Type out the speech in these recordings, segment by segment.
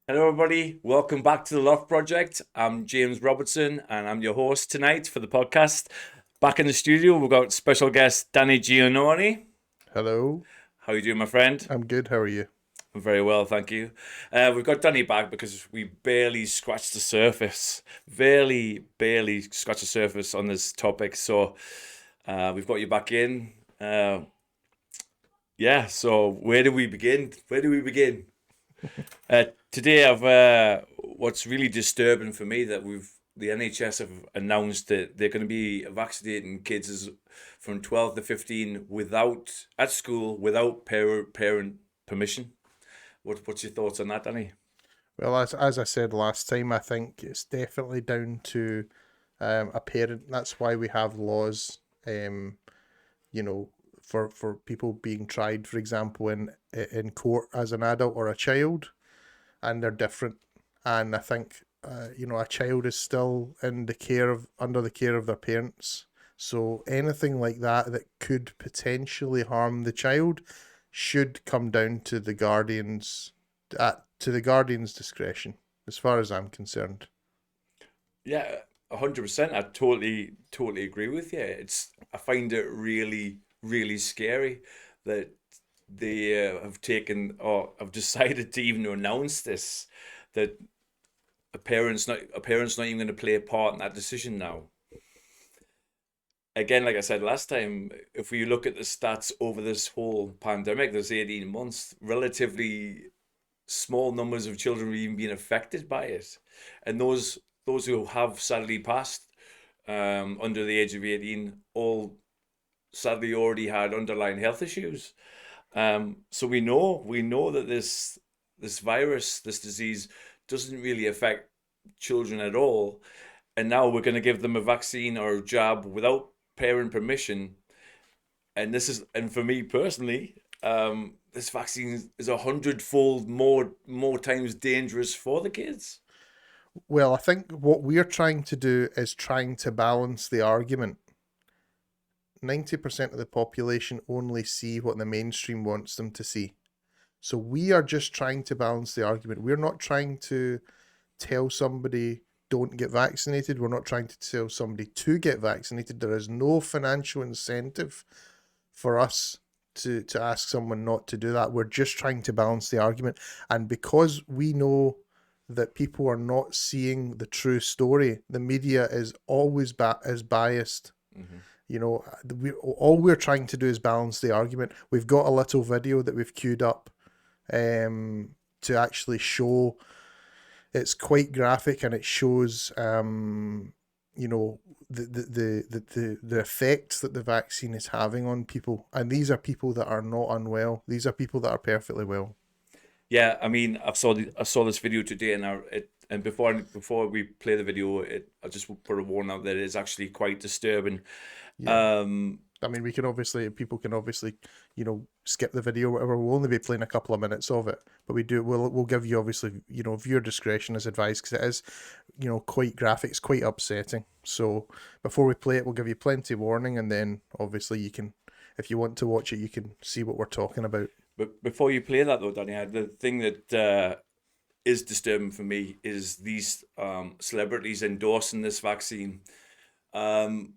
Hello, everybody. Welcome back to the LOFT Project. I'm James Robertson, and I'm your host tonight for the podcast. Back in the studio, we've got special guest Danny Giannoni. Hello, How are you doing, my friend? I'm good. How are you? I'm very well, thank you. We've got Danny back because we barely scratched the surface. Barely scratched the surface on this topic. So we've got you back in. Yeah, so where do we begin? Where do we begin? Today, what's really disturbing for me that the NHS have announced that they're going to be vaccinating kids from 12 to 15 without at school without parent permission. What's your thoughts on that, Danny? Well, as I said last time, I think it's definitely down to a parent. That's why we have laws, um, you know, for people being tried, for example, in court as an adult or a child, and they're different. And I think a child is still in the care of under the care of their parents. So anything like that that could potentially harm the child should come down to the guardian's discretion, as far as I'm concerned. Yeah, 100%. I totally agree with you. I find it really scary that they have taken or have decided to even announce this that a parent's not even going to play a part in that decision now. Again, like I said last time, if we look at the stats over this whole pandemic, this 18 months, relatively small numbers of children have even been affected by it. And those who have sadly passed under the age of 18 all sadly already had underlying health issues. So we know that this virus, this disease, doesn't really affect children at all, and now we're going to give them a vaccine or a jab without parent permission. And for me personally, this vaccine is 100-fold more times dangerous for the kids. Well, I think what we're trying to do is trying to balance the argument. 90% of the population only see what the mainstream wants them to see. So we are just trying to balance the argument. We're not trying to tell somebody don't get vaccinated. We're not trying to tell somebody to get vaccinated. There is no financial incentive for us to ask someone not to do that. We're just trying to balance the argument. And because we know that people are not seeing the true story, the media is always is biased. Hmm. All we're trying to do is balance the argument. We've got a little video that we've queued up to actually show. It's quite graphic, and it shows you know the effects that the vaccine is having on people, and these are people that are not unwell. These are people that are perfectly well. Yeah, I mean, I saw this video today, and before we play the video, I just put a warning out that it is actually quite disturbing. Yeah. Um, I mean, people can obviously, skip the video, or whatever. We'll only be playing a couple of minutes of it, but we'll give you, obviously, viewer discretion is advised, because it is, quite graphic. It's quite upsetting. So before we play it, we'll give you plenty of warning, and then obviously you can, if you want to watch it, you can see what we're talking about. but before you play that though, Danny, the thing that is disturbing for me is these celebrities endorsing this vaccine. Um,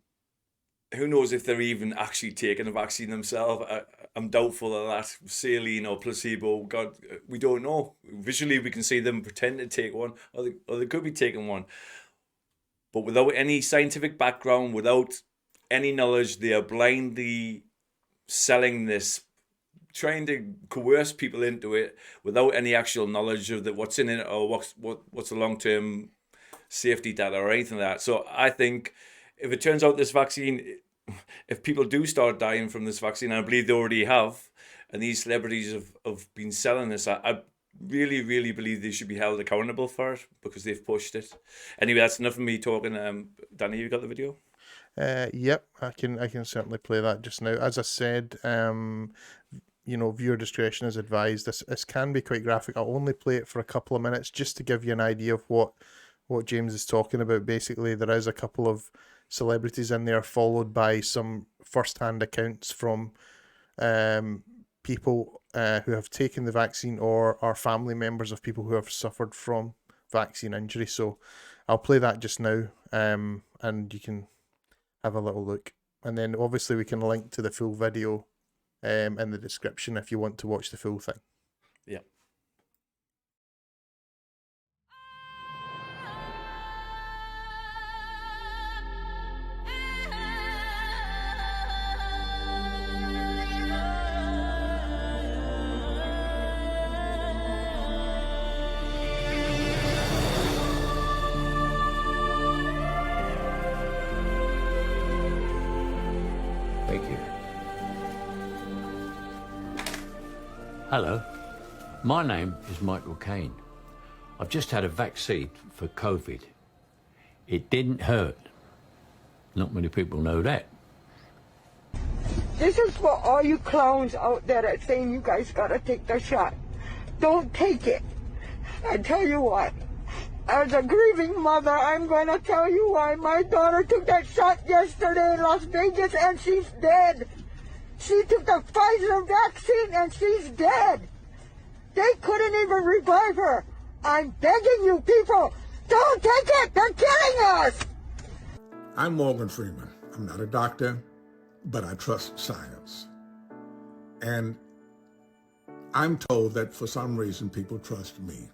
who knows if they're even actually taking a vaccine themselves? I'm doubtful of that. Saline or placebo, God, we don't know. Visually, we can see them pretend to take one, or they could be taking one. But without any scientific background, without any knowledge, they are blindly selling this, trying to coerce people into it without any actual knowledge of what's in it or what's the long term safety data or anything like that. So I think if it turns out this vaccine, if people do start dying from this vaccine, and I believe they already have, and these celebrities have been selling this, I really believe they should be held accountable for it because they've pushed it. Anyway, that's enough of me talking. Danny, you got the video? Yep, I can certainly play that just now. As I said, viewer discretion is advised. This can be quite graphic. I'll only play it for a couple of minutes just to give you an idea of what James is talking about. Basically, there is a couple of celebrities in there, followed by some first-hand accounts from um, people who have taken the vaccine or are family members of people who have suffered from vaccine injury. So I'll play that just now, and you can have a little look. And then obviously we can link to the full video in the description if you want to watch the full thing. Yeah. Thank you. Hello, my name is Michael Caine. I've just had a vaccine for COVID. It didn't hurt. Not many people know that. This is for all you clowns out there that saying you guys gotta take the shot. Don't take it. I tell you what, as a grieving mother, I'm gonna tell you why. My daughter took that shot yesterday in Las Vegas and she's dead. She took the Pfizer vaccine and she's dead. They couldn't even revive her. I'm begging you people, don't take it. They're killing us. I'm Morgan Freeman. I'm not a doctor, but I trust science. And I'm told that for some reason people trust me.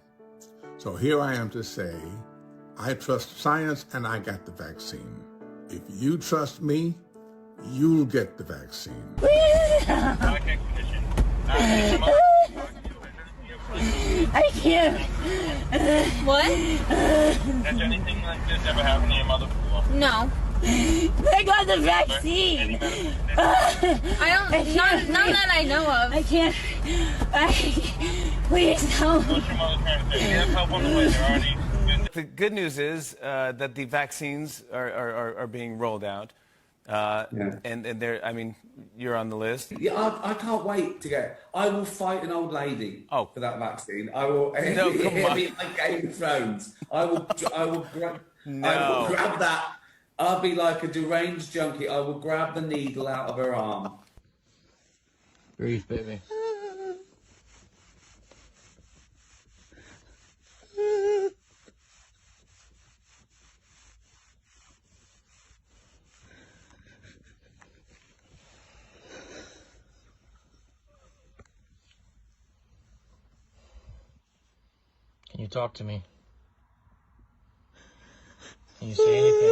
So here I am to say, I trust science and I got the vaccine. If you trust me, you'll get the vaccine. I can't. What? Has anything like this ever happened to your mother before? No. They got the vaccine. I don't. None that I know of. I can't. Please no. What's your mother trying to say? You have help on the way. They're already. The good news is that the vaccines are being rolled out. And they're, I mean, you're on the list. Yeah, I can't wait to get. I will fight an old lady for that vaccine. I will. No, come on. Like Game of Thrones. I will grab. No. I will grab that. I'll be like a deranged junkie. I will grab the needle out of her arm. Breathe, baby. Can you talk to me? Can you say anything?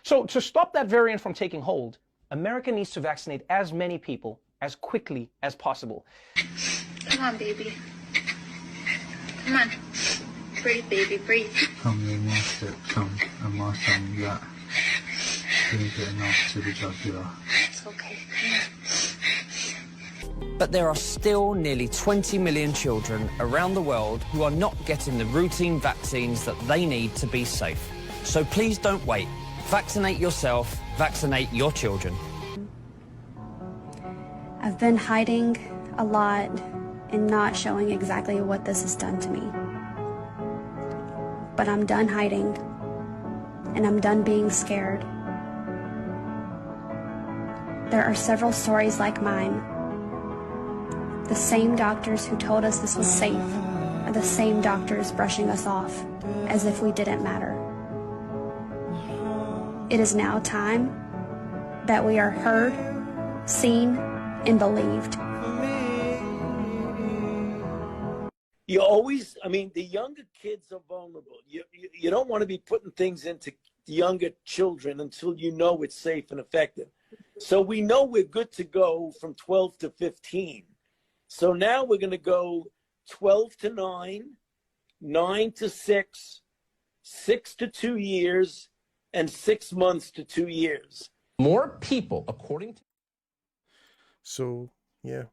So to stop that variant from taking hold, America needs to vaccinate as many people as quickly as possible. Come on, baby. Come on. Breathe, baby, breathe. Come here, master. Come and master that. Drink it enough to the jugular. It's okay. Come on. But there are still nearly 20 million children around the world who are not getting the routine vaccines that they need to be safe. So please don't wait. Vaccinate yourself, vaccinate your children. I've been hiding a lot and not showing exactly what this has done to me. But I'm done hiding, and I'm done being scared. There are several stories like mine. The same doctors who told us this was safe are the same doctors brushing us off as if we didn't matter. It is now time that we are heard, seen, and believed. You always, I mean, the younger kids are vulnerable. You don't want to be putting things into younger children until you know it's safe and effective. So we know we're good to go from 12 to 15. So now we're going to go 12 to 9, 9 to 6, 6 to 2 years, and 6 months to 2 years. More people, according to... So, yeah,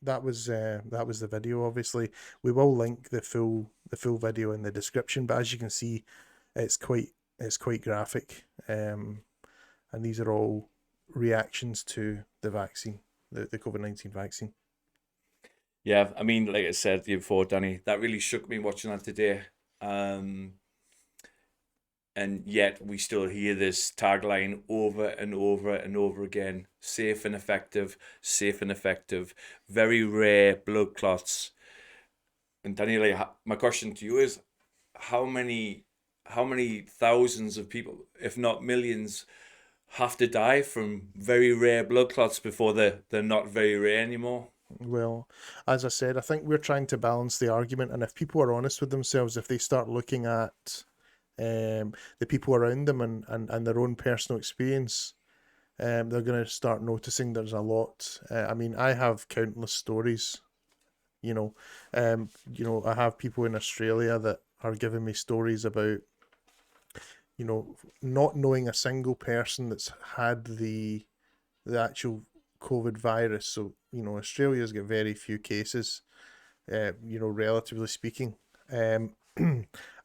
that was the video. Obviously, we will link the full video in the description, but as you can see, it's quite graphic. And these are all reactions to the vaccine, the COVID-19 vaccine. Yeah, I mean, like I said to you before, Danny, that really shook me watching that today. and yet we still hear this tagline over and over and over again: safe and effective, safe and effective, very rare blood clots. And Daniela, my question to you is, how many thousands of people, if not millions, have to die from very rare blood clots before they're not very rare anymore? Well, as I said, I think we're trying to balance the argument, and if people are honest with themselves, if they start looking at the people around them and their own personal experience, they're going to start noticing there's a lot. I mean, I have countless stories. I have people in Australia that are giving me stories about, not knowing a single person that's had the actual COVID virus. So, Australia's got very few cases, relatively speaking. And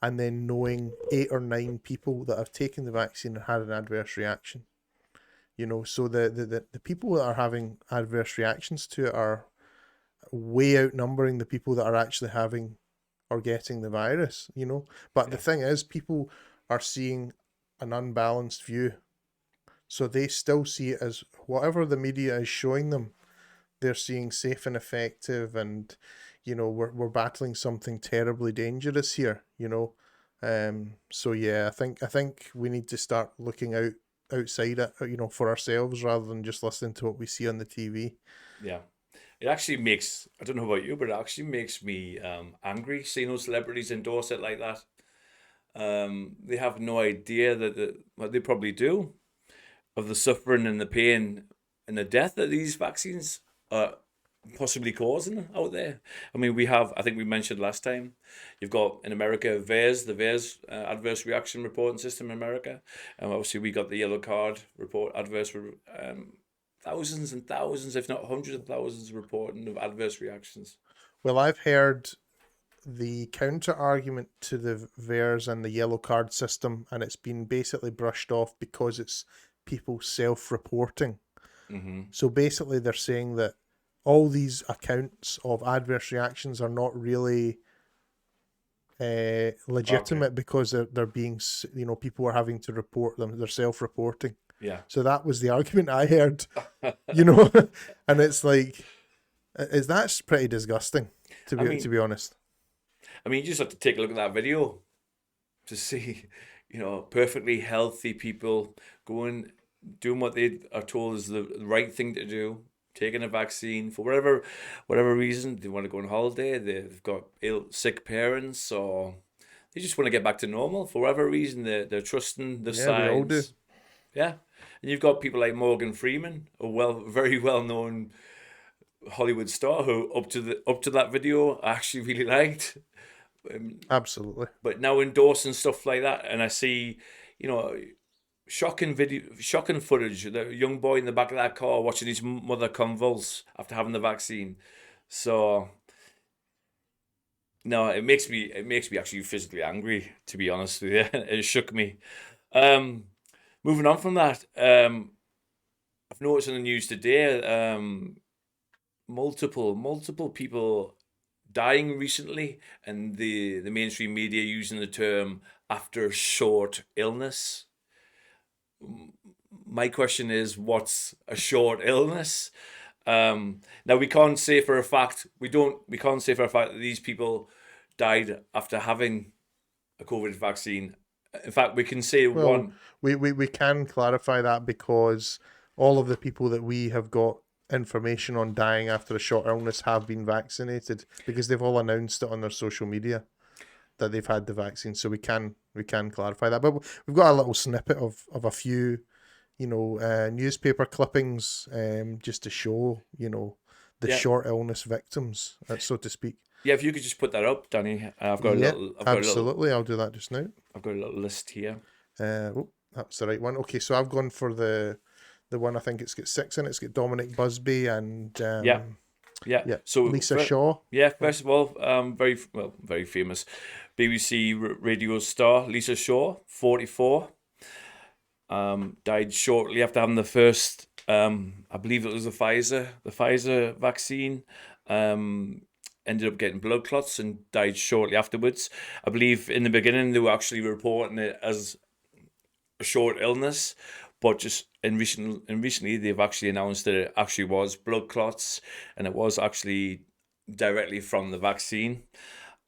then knowing 8 or 9 people that have taken the vaccine and had an adverse reaction. So the people that are having adverse reactions to it are way outnumbering the people that are actually having or getting the virus, But the thing is, people are seeing an unbalanced view. So they still see it as whatever the media is showing them, they're seeing safe and effective, and we're battling something terribly dangerous here. So yeah, I think we need to start looking outside it, for ourselves rather than just listening to what we see on the TV. Yeah. It actually makes, I don't know about you, but it actually makes me angry seeing those celebrities endorse it like that. They have no idea what they probably do, of the suffering and the pain and the death that these vaccines are possibly causing out there. I mean, I think we mentioned last time, you've got in America the VAERS adverse reaction reporting system in America. And obviously we got the yellow card report, thousands and thousands, if not hundreds of thousands, reporting of adverse reactions. Well, I've heard the counter argument to the VAERS and the yellow card system, and it's been basically brushed off because it's people self-reporting. Mm-hmm. So basically they're saying that all these accounts of adverse reactions are not really legitimate, because they're being, people are having to report them. They're self-reporting. Yeah. So that was the argument I heard, and it's like, that's pretty disgusting, to be honest. I mean, you just have to take a look at that video to see, perfectly healthy people doing what they are told is the right thing to do, taking a vaccine for whatever reason. They want to go on holiday, they've got sick parents, or they just want to get back to normal. For whatever reason, they're trusting the science. We all do. Yeah. And you've got people like Morgan Freeman, a very well-known Hollywood star, who up to that video I actually really liked. Absolutely. But now endorsing stuff like that, and I see, shocking footage. The young boy in the back of that car watching his mother convulse after having the vaccine. So, no, it makes me actually physically angry, to be honest with you. It shook me. Moving on from that, I've noticed in the news today, multiple people dying recently, and the mainstream media using the term after a short illness. My question is, what's a short illness? Now we can't say for a fact that these people died after having a COVID vaccine. In fact, we can say we can clarify that, because all of the people that we have got information on dying after a short illness have been vaccinated, because they've all announced it on their social media that they've had the vaccine. So we can clarify that. But we've got a little snippet of a few, newspaper clippings, just to show, the short illness victims, so to speak. Yeah, if you could just put that up, Danny. I've got a little. Absolutely, I'll do that just now. I've got a little list here. That's the right one. Okay, so I've gone for the one, I think it's got 6 in it. It's got Dominic Busby and yeah. So Lisa Shaw. Yeah, first of all, very famous BBC radio star Lisa Shaw, 44. Died shortly after having the first, I believe it was the Pfizer vaccine. Ended up getting blood clots and died shortly afterwards. I believe in the beginning they were actually reporting it as a short illness, but just recently they've actually announced that it actually was blood clots, and it was actually directly from the vaccine.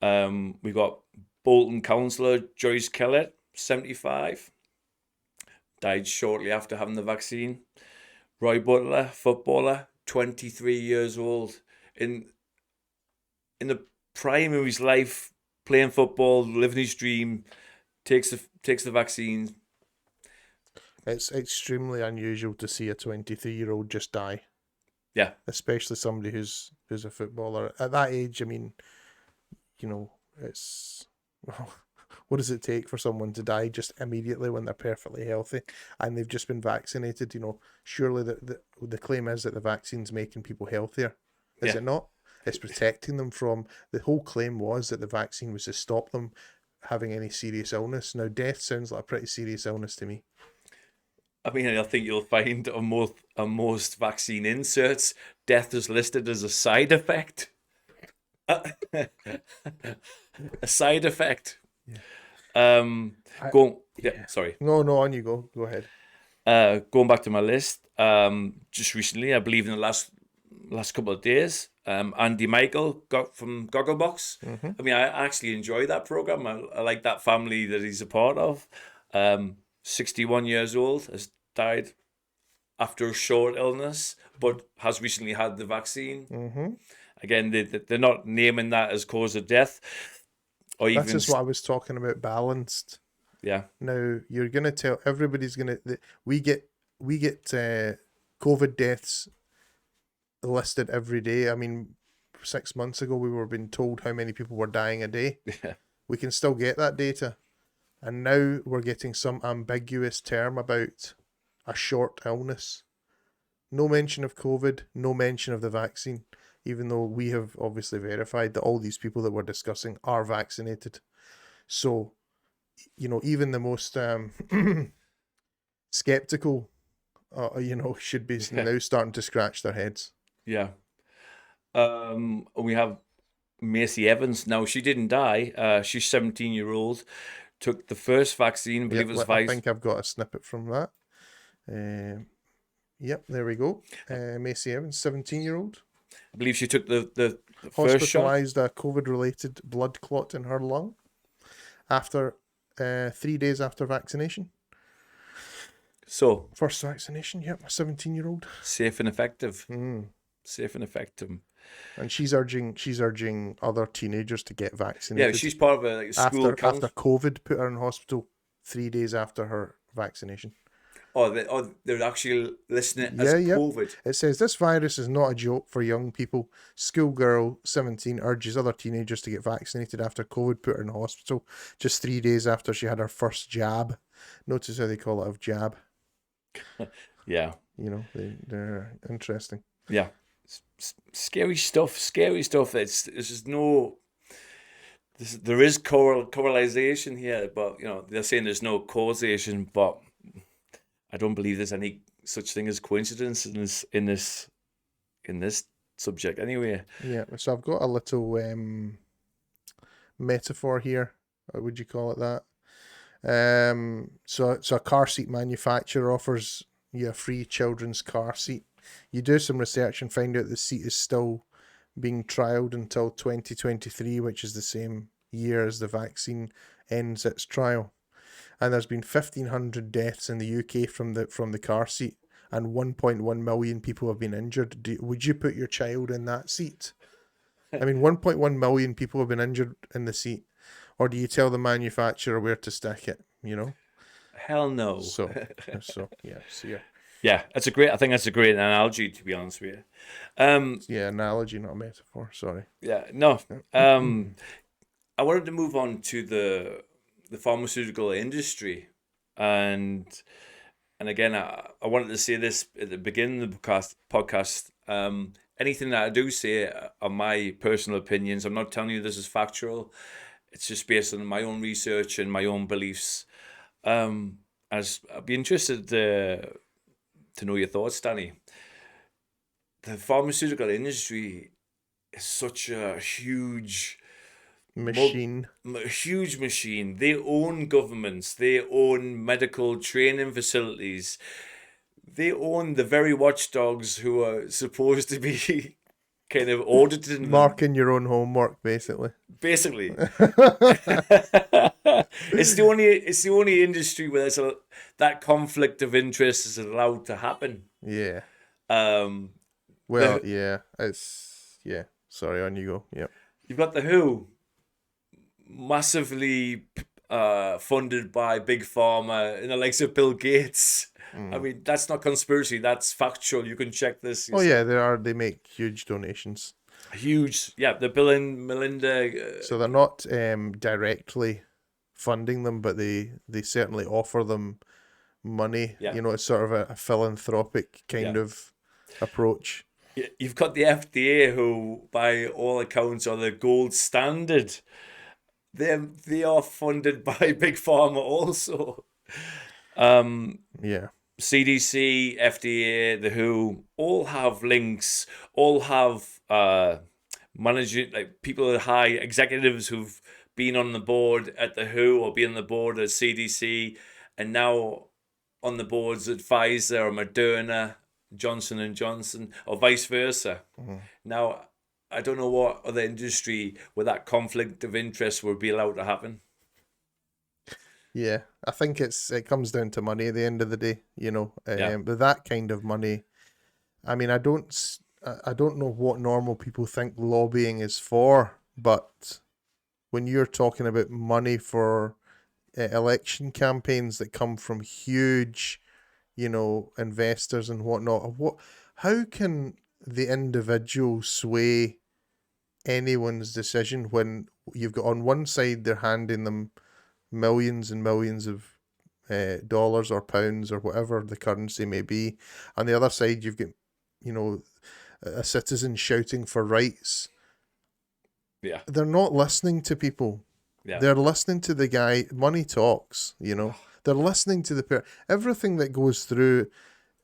We got Bolton councillor Joyce Kellett, 75, died shortly after having the vaccine. Roy Butler, footballer, 23 years old, in the prime of his life, playing football, living his dream, takes the vaccine. It's extremely unusual to see a 23-year-old just die. Yeah. Especially somebody who's a footballer. At that age, I mean, you know, it's... Well, what does it take for someone to die just immediately when they're perfectly healthy and they've just been vaccinated? You know, surely the claim is that the vaccine's making people healthier. Is it not? It's protecting them from... The whole claim was that the vaccine was to stop them having any serious illness. Now, death sounds like a pretty serious illness to me. I mean, I think you'll find on most vaccine inserts, death is listed as a side effect. A side effect. Sorry. No, on you go. Go ahead. Going back to my list, just recently, I believe in the last couple of days, Andy Michael got from Gogglebox. Mm-hmm. I mean, I actually enjoy that program. I like that family that he's a part of. 61 years old, has died after a short illness, but has recently had the vaccine. Mm-hmm. Again, they're not naming that as cause of death. Or That's even just what I was talking about, balanced. Yeah. Now, you're going to tell... Everybody's going to... We get COVID deaths listed every day. I mean, 6 months ago, we were being told how many people were dying a day. Yeah. We can still get that data. And now we're getting some ambiguous term about a short illness. No mention of COVID, no mention of the vaccine, even though we have obviously verified that all these people that we're discussing are vaccinated. So, you know, even the most skeptical, should be now starting to scratch their heads. Yeah. We have Macy Evans. Now, she didn't die. She's 17-year-old. Took the first vaccine. I believe it was I think I've got a snippet from that. Yep, there we go. Macy Evans, 17-year-old. I believe she took the first shot. Hospitalised a COVID-related blood clot in her lung after 3 days after vaccination. So first vaccination, yep, a 17-year-old. Safe and effective. Safe and effective. And she's urging other teenagers to get vaccinated. Yeah, she's part of a school after COVID put her in hospital 3 days after her vaccination. They're actually listing it as COVID. It says, this virus is not a joke for young people. Schoolgirl 17 urges other teenagers to get vaccinated after COVID put her in hospital just 3 days after she had her first jab. Notice how they call it a jab. Yeah. You know, they're interesting. Yeah. Scary stuff. There is correlation here, but you know they're saying there's no causation. But I don't believe there's any such thing as coincidence in this subject anyway. Yeah. So I've got a little metaphor here. Or would you call it that? So a car seat manufacturer offers you a free children's car seat. You do some research and find out the seat is still being trialled until 2023, which is the same year as the vaccine ends its trial. And there's been 1,500 deaths in the UK from the car seat, and 1.1 million people have been injured. Would you put your child in that seat? I mean, 1.1 million people have been injured in the seat. Or do you tell the manufacturer where to stick it, you know? Hell no. So yeah. Yeah, I think that's a great analogy, to be honest with you. Analogy, not a metaphor. Sorry. Yeah, no. I wanted to move on to the pharmaceutical industry, and again, I wanted to say this at the beginning of the podcast. Anything that I do say are my personal opinions. I'm not telling you this is factual. It's just based on my own research and my own beliefs. I'd be interested to know your thoughts, Danny. The pharmaceutical industry is such a huge machine. A huge machine. They own governments. They own medical training facilities. They own the very watchdogs who are supposed to be kind of auditing them. Marking your own homework, basically. Basically. It's the only industry where that conflict of interest is allowed to happen. Yeah. Sorry, on you go. Yeah. You've got the WHO, massively funded by Big Pharma and the likes of Bill Gates. I mean, that's not conspiracy. That's factual. You can check this yourself. Oh yeah, they make huge donations. Huge, yeah. The Bill and Melinda. So they're not directly funding them, but they certainly offer them money. Yeah. You know, it's sort of a philanthropic kind of approach. You've got the FDA, who, by all accounts, are the gold standard. They are funded by Big Pharma also. Yeah. CDC, FDA, the WHO, all have links, all have managing, like people at high executives who've been on the board at the WHO or been on the board at CDC, and now on the boards at Pfizer or Moderna, Johnson & Johnson, or vice versa. Now, I don't know what other industry where that conflict of interest would be allowed to happen. Yeah, I think it comes down to money at the end of the day, you know. But that kind of money, I mean, I don't know what normal people think lobbying is for, but when you're talking about money for election campaigns that come from huge, you know, investors and whatnot, how can the individual sway anyone's decision when you've got on one side they're handing them millions and millions of dollars or pounds or whatever the currency may be. On the other side, you've got, you know, a citizen shouting for rights. Yeah. They're not listening to people. Yeah. They're listening to the guy. Money talks, you know. They're listening to everything that goes through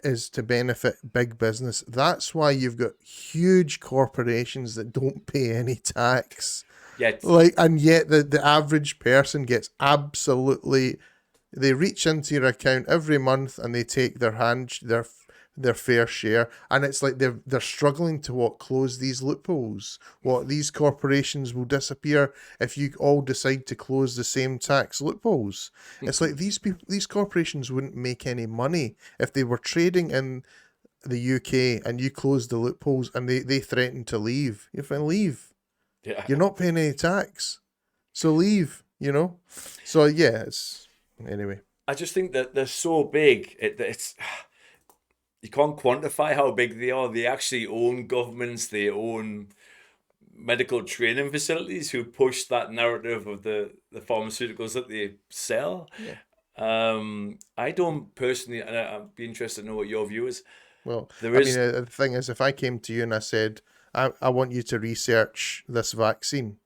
is to benefit big business. That's why you've got huge corporations that don't pay any tax. Yet. And yet the average person gets absolutely, they reach into your account every month and they take their fair share, and it's like they're struggling to close these loopholes. These corporations will disappear if you all decide to close the same tax loopholes. It's like these corporations wouldn't make any money if they were trading in the UK and you closed the loopholes and they threatened to leave. You can leave. Yeah. You're not paying any tax, so leave, you know? So, yeah, anyway. I just think that they're so big. It's you can't quantify how big they are. They actually own governments. They own medical training facilities who push that narrative of the pharmaceuticals that they sell. Yeah. I don't personally, and I'd be interested to know what your view is. Well, the thing is, if I came to you and I said, I want you to research this vaccine,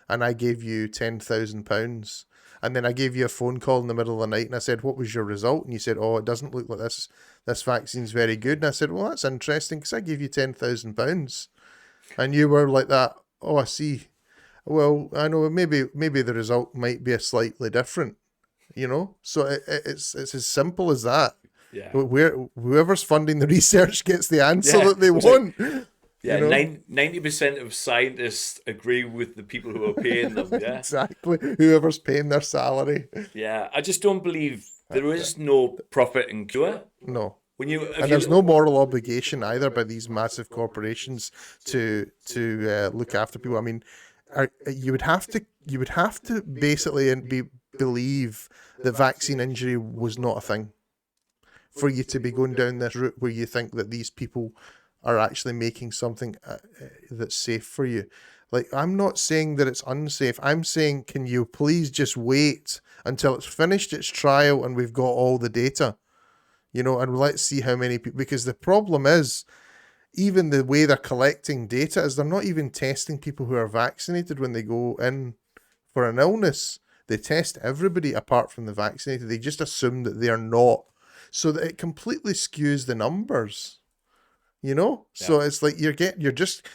and I gave you £10,000, and then I gave you a phone call in the middle of the night and I said, what was your result? And you said, oh, it doesn't look like this vaccine's very good. And I said, well, that's interesting because I gave you £10,000. And you were like that, oh, I see. Well, I know maybe the result might be slightly different, you know? So it's as simple as that. Yeah. Whoever's funding the research gets the answer that they want. Yeah, you know? 90% of scientists agree with the people who are paying them. Yeah, exactly. Whoever's paying their salary. Yeah, I just don't believe there is no profit in cure. No. And there's no moral obligation either by these massive corporations to look after people. I mean, you would have to basically believe that vaccine injury was not a thing for you to be going down this route where you think that these people are actually making something that's safe for you. Like, I'm not saying that it's unsafe. I'm saying, can you please just wait until it's finished its trial and we've got all the data, you know, and let's see how many people, because the problem is, even the way they're collecting data is they're not even testing people who are vaccinated when they go in for an illness. They test everybody apart from the vaccinated. They just assume that they are not, so that it completely skews the numbers. You know, so it's like we're just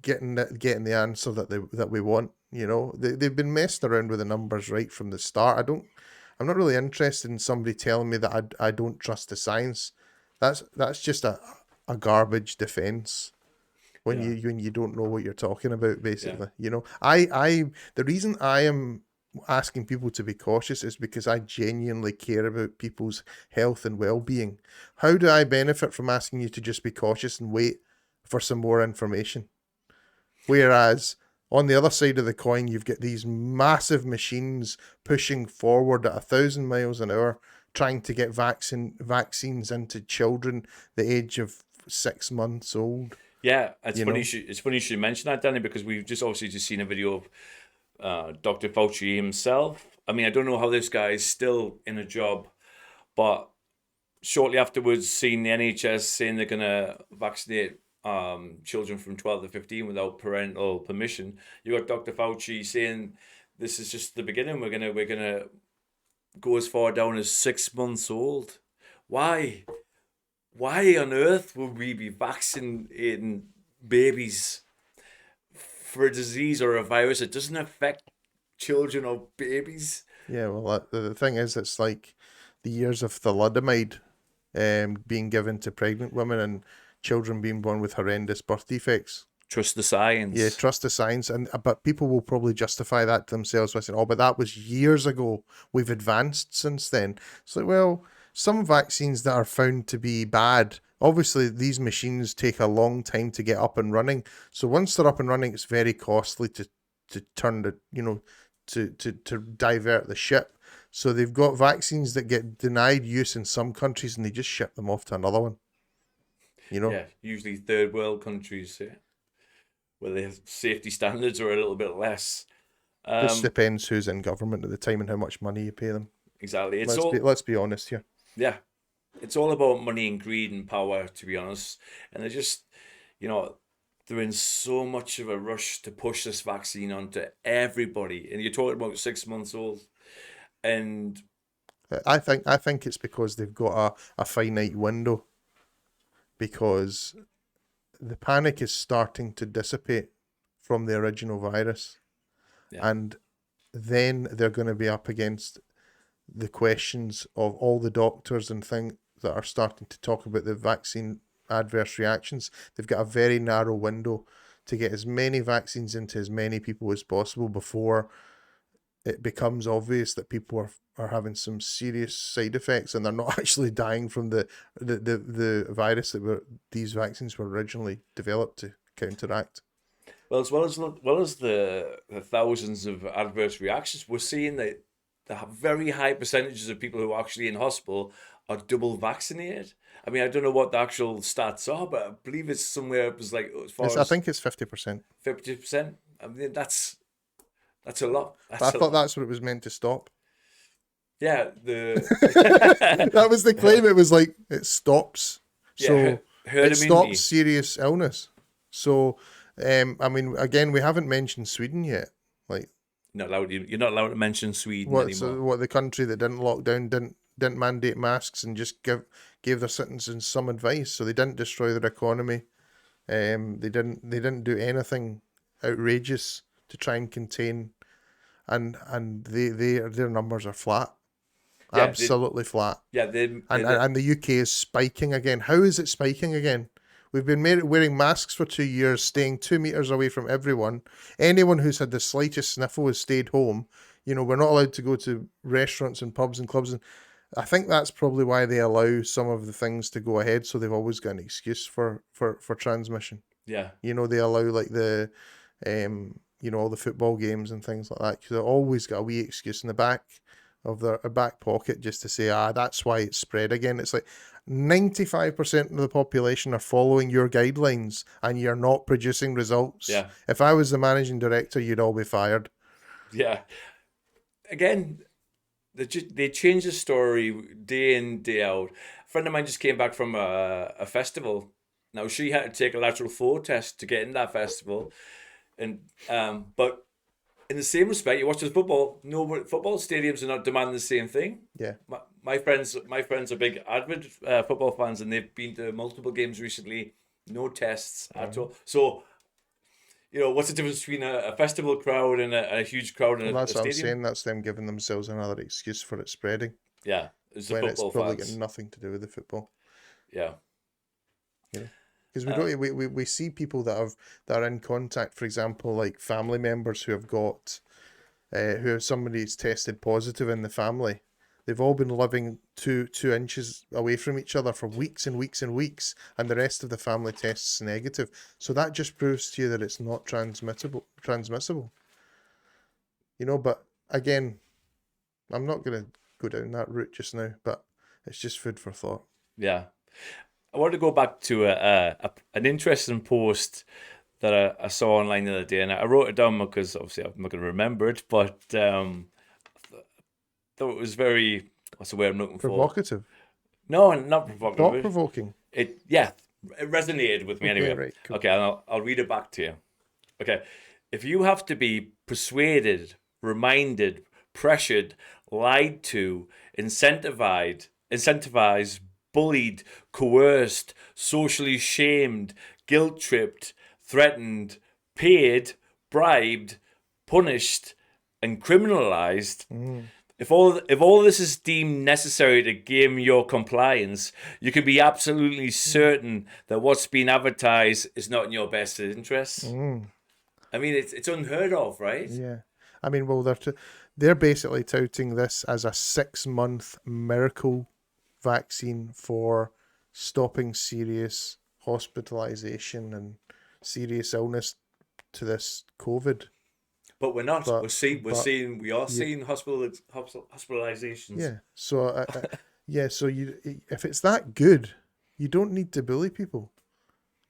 getting the answer that we want. You know, they've been messing around with the numbers right from the start. I'm not really interested in somebody telling me that I don't trust the science. That's just a garbage defense when you don't know what you're talking about, basically. You know, the reason I am asking people to be cautious is because I genuinely care about people's health and well-being. How do I benefit from asking you to just be cautious and wait for some more information? Whereas on the other side of the coin, you've got these massive machines pushing forward at 1,000 miles an hour, trying to get vaccines into children the age of 6 months old. Yeah, it's funny. It's funny you should mention that, Danny, because we've obviously seen a video of Dr. Fauci himself. I mean, I don't know how this guy is still in a job, but shortly afterwards, seeing the NHS saying they're going to vaccinate children from 12 to 15 without parental permission, you got Dr. Fauci saying this is just the beginning. We're gonna go as far down as 6 months old. Why on earth would we be vaccinating babies for a disease or a virus that doesn't affect children or babies? Yeah, well, the thing is, it's like the years of thalidomide being given to pregnant women and children being born with horrendous birth defects. Trust the science. Yeah, trust the science. But people will probably justify that to themselves by saying, oh, but that was years ago. We've advanced since then. So, well, some vaccines that are found to be bad, obviously these machines take a long time to get up and running. So once they're up and running, it's very costly to turn the, to divert the ship. So they've got vaccines that get denied use in some countries and they just ship them off to another one. Yeah, usually third world countries, where their safety standards are a little bit less. Just depends who's in government at the time and how much money you pay them. Exactly. Let's be honest here. Yeah, it's all about money and greed and power, to be honest. And they're just, they're in so much of a rush to push this vaccine onto everybody. And you're talking about 6 months old. And I think it's because they've got a finite window. Because the panic is starting to dissipate from the original virus. Yeah. And then they're going to be up against the questions of all the doctors and things that are starting to talk about the vaccine adverse reactions. They've got a very narrow window to get as many vaccines into as many people as possible before it becomes obvious that people are having some serious side effects and they're not actually dying from the virus that these vaccines were originally developed to counteract. Well, as well as the thousands of adverse reactions, we're seeing that the very high percentages of people who are actually in hospital are double vaccinated. I mean, I don't know what the actual stats are, but I believe it's somewhere up as like as far as I think it's 50%. 50%. I mean, that's a lot. I thought that's what it was meant to stop. Yeah, that was the claim. It was like it stops. So herd it stops serious illness. So, I mean, again, we haven't mentioned Sweden yet. Like, you're not allowed to mention Sweden anymore. What the country that didn't lock down, didn't mandate masks, and just gave their citizens some advice. So they didn't destroy their economy. They didn't do anything outrageous to try and contain, and their numbers are flat. Yeah, absolutely flat. Yeah, and the UK is spiking again. How is it spiking again? We've been wearing masks for 2 years, staying 2 meters away from everyone. Anyone who's had the slightest sniffle has stayed home. We're not allowed to go to restaurants and pubs and clubs. And I think that's probably why they allow some of the things to go ahead. So they've always got an excuse for transmission. Yeah. They allow like the, all the football games and things like that. They've always got a wee excuse in the back of their back pocket just to say, that's why it's spread again. It's like 95% of the population are following your guidelines and you're not producing results. Yeah. If I was the managing director, you'd all be fired. Yeah. Again, they change the story day in, day out. A friend of mine just came back from a festival. Now, she had to take a lateral flow test to get in that festival. And but in the same respect, you watch the football. No, football stadiums are not demanding the same thing. Yeah, my friends are big avid football fans, and they've been to multiple games recently. No tests at all. So you know, what's the difference between a festival crowd and a huge crowd in Well, a that's what I'm stadium? saying. That's them giving themselves another excuse for it spreading. Yeah, it's the when it's football probably fans. got nothing to do with the football. Yeah. You know, because we don't we see people that are in contact, for example, like family members who have got who somebody's tested positive in the family. They've all been living two inches away from each other for weeks and weeks and weeks, and the rest of the family tests negative. So that just proves to you that it's not transmissible. You know, but again, I'm not going to go down that route just now, but it's just food for thought. Yeah. I want to go back to an interesting post that I saw online the other day, and I wrote it down because obviously I'm not going to remember it, but thought it was very, what's the word I'm looking for? Provocative. No, not provocative. Thought-provoking. It resonated with me anyway. Right, cool. Okay, I'll read it back to you. Okay, if you have to be persuaded, reminded, pressured, lied to, incentivized, bullied, coerced, socially shamed, guilt-tripped, threatened, paid, bribed, punished, and criminalized, if all this is deemed necessary to gain your compliance, you can be absolutely certain that what's being advertised is not in your best interests. I mean, it's unheard of, right? Yeah. I mean, well, they're basically touting this as a 6-month miracle vaccine for stopping serious hospitalization and serious illness to this COVID. But we're not. We are seeing hospitalizations. Yeah. So So if it's that good, you don't need to bully people.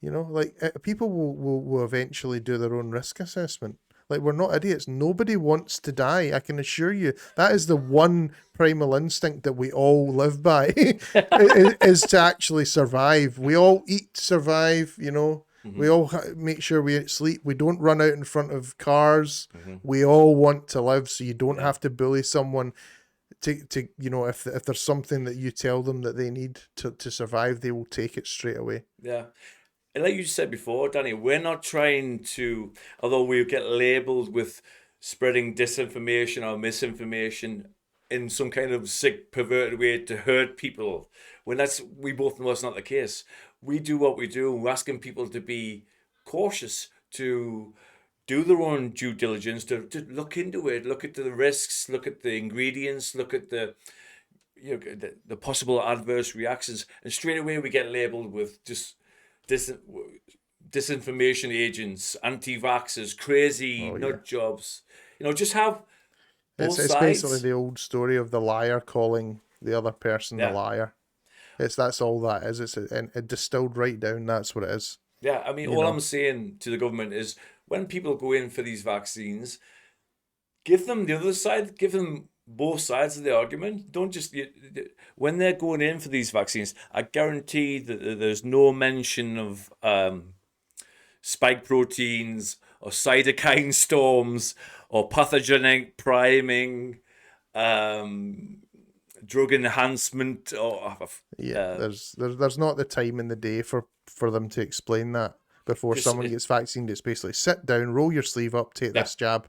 You know, like people will eventually do their own risk assessment. Like, we're not idiots. Nobody wants to die. I can assure you. That is the one primal instinct that we all live by, is to actually survive. We all eat to survive, you know. Mm-hmm. We all make sure we sleep. We don't run out in front of cars. Mm-hmm. We all want to live, so you don't have to bully someone to you know, if there's something that you tell them that they need to survive, they will take it straight away. Yeah. And like you said before, Danny, we're not trying to, although we get labelled with spreading disinformation or misinformation in some kind of sick, perverted way to hurt people, when we both know it's not the case. We do what we do. We're asking people to be cautious, to do their own due diligence, to look into it, look at the risks, look at the ingredients, look at the possible adverse reactions, and straight away we get labelled with just disinformation agents, anti-vaxxers, crazy nut jobs. You know, just have both sides. It's basically the old story of the liar calling the other person the liar. That's all that is. It's it distilled right down. That's what it is. Yeah, I mean, I'm saying to the government is, when people go in for these vaccines, give them the other side, give them both sides of the argument. Don't just, when they're going in for these vaccines, I guarantee that there's no mention of spike proteins or cytokine storms or pathogenic priming, drug enhancement, or there's not the time in the day for them to explain that before someone gets vaccinated. It's basically sit down, roll your sleeve up, take this jab.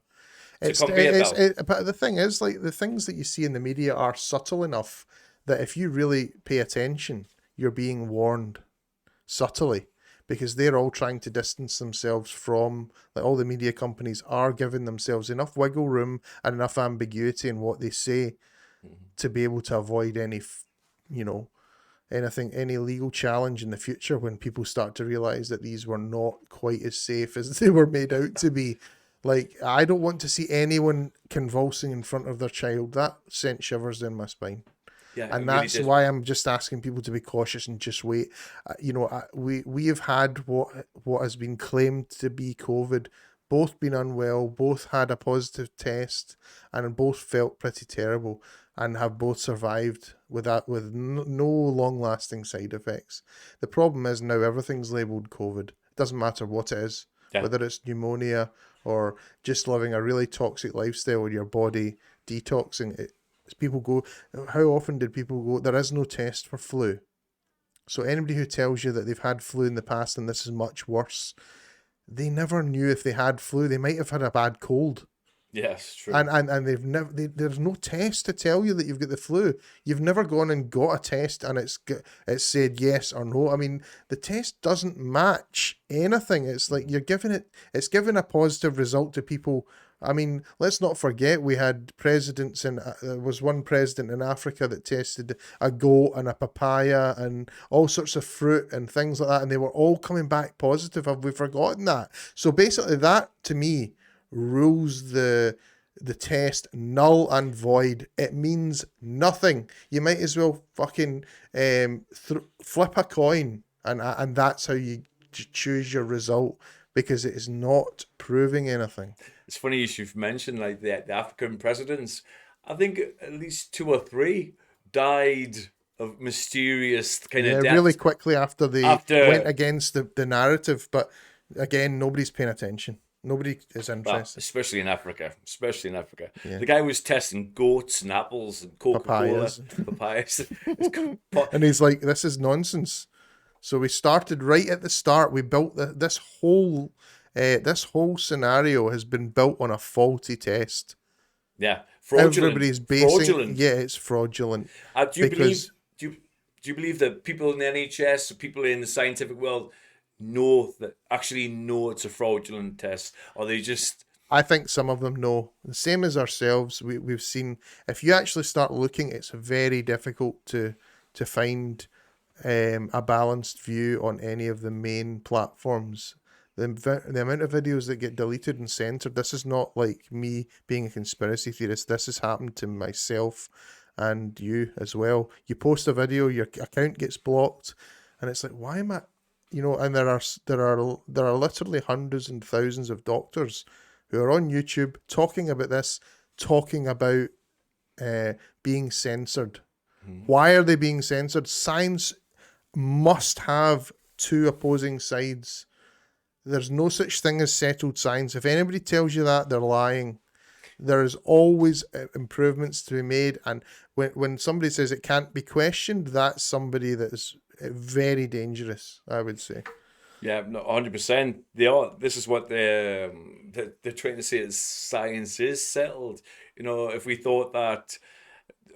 But the thing is, like, the things that you see in the media are subtle enough that if you really pay attention, you're being warned subtly, because they're all trying to distance themselves from, like, all the media companies are giving themselves enough wiggle room and enough ambiguity in what they say to be able to avoid any, any legal challenge in the future when people start to realize that these were not quite as safe as they were made out to be. Like, I don't want to see anyone convulsing in front of their child. That sent shivers down my spine. Yeah, and that's really why I'm just asking people to be cautious and just wait. We have had what has been claimed to be COVID, both been unwell, both had a positive test, and both felt pretty terrible, and have both survived with no long-lasting side effects. The problem is now everything's labelled COVID. It doesn't matter what it is, whether it's pneumonia or just living a really toxic lifestyle in your body, detoxing. People go, how often did people go, there is no test for flu. So anybody who tells you that they've had flu in the past and this is much worse, they never knew if they had flu. They might have had a bad cold. Yes, true. And they've never. There's no test to tell you that you've got the flu. You've never gone and got a test and it's said yes or no. I mean, the test doesn't match anything. It's like it's giving a positive result to people. I mean, let's not forget we had presidents there was one president in Africa that tested a goat and a papaya and all sorts of fruit and things like that, and they were all coming back positive. Have we forgotten that? So basically, that to me rules the test null and void. It means nothing. You might as well fucking flip a coin, and that's how you choose your result, because it is not proving anything. It's funny you've mentioned like the African presidents. I think at least 2 or 3 died of mysterious kind of deaths. Really quickly after they went against the narrative. But again, nobody's paying attention. Nobody is interested. Well, especially in Africa. Yeah. The guy was testing goats and apples and Coca-Cola. Papayas. And he's like, this is nonsense. So we started right at the start. We built this whole scenario has been built on a faulty test. Yeah, fraudulent. Everybody's basing. Fraudulent. Yeah, it's fraudulent. Do you believe that people in the NHS, people in the scientific world, know it's a fraudulent test, or they just? I think some of them know. The same as ourselves. We've seen. If you actually start looking, it's very difficult to find a balanced view on any of the main platforms. The amount of videos that get deleted and censored. This is not like me being a conspiracy theorist. This has happened to myself and you as well. You post a video, your account gets blocked, and it's like, why am I? And there are literally hundreds and thousands of doctors who are on YouTube talking about this, talking about being censored. Why are they being censored? Science must have 2 opposing sides. There's no such thing as settled science. If anybody tells you that, they're lying. There is always improvements to be made, and when somebody says it can't be questioned, that's somebody that is very dangerous, I would say. Yeah, no, 100%. This is what they're trying to say, is science is settled. If we thought that,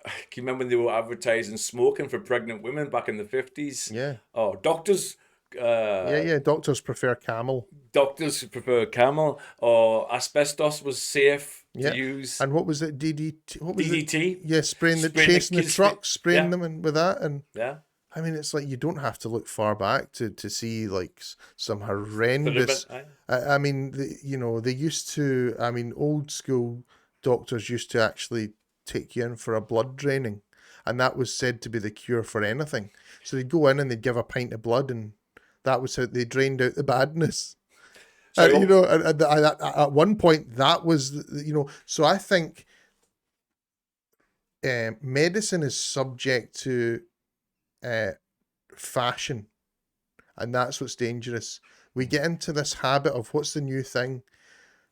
can you remember when they were advertising smoking for pregnant women back in the 50s? Yeah. Oh, doctors. Doctors prefer Camel. Doctors prefer Camel, or asbestos was safe to use. And what was it? DDT. What was DDT. It? Yeah, chasing the trucks, spraying them with that, and yeah. I mean, it's like you don't have to look far back to see like some horrendous. I mean, they used to. I mean, old school doctors used to actually take you in for a blood draining, and that was said to be the cure for anything. So they'd go in and they'd give a pint of blood, and that was how they drained out the badness. At one point, that was So I think medicine is subject to fashion, and that's what's dangerous. We get into this habit of what's the new thing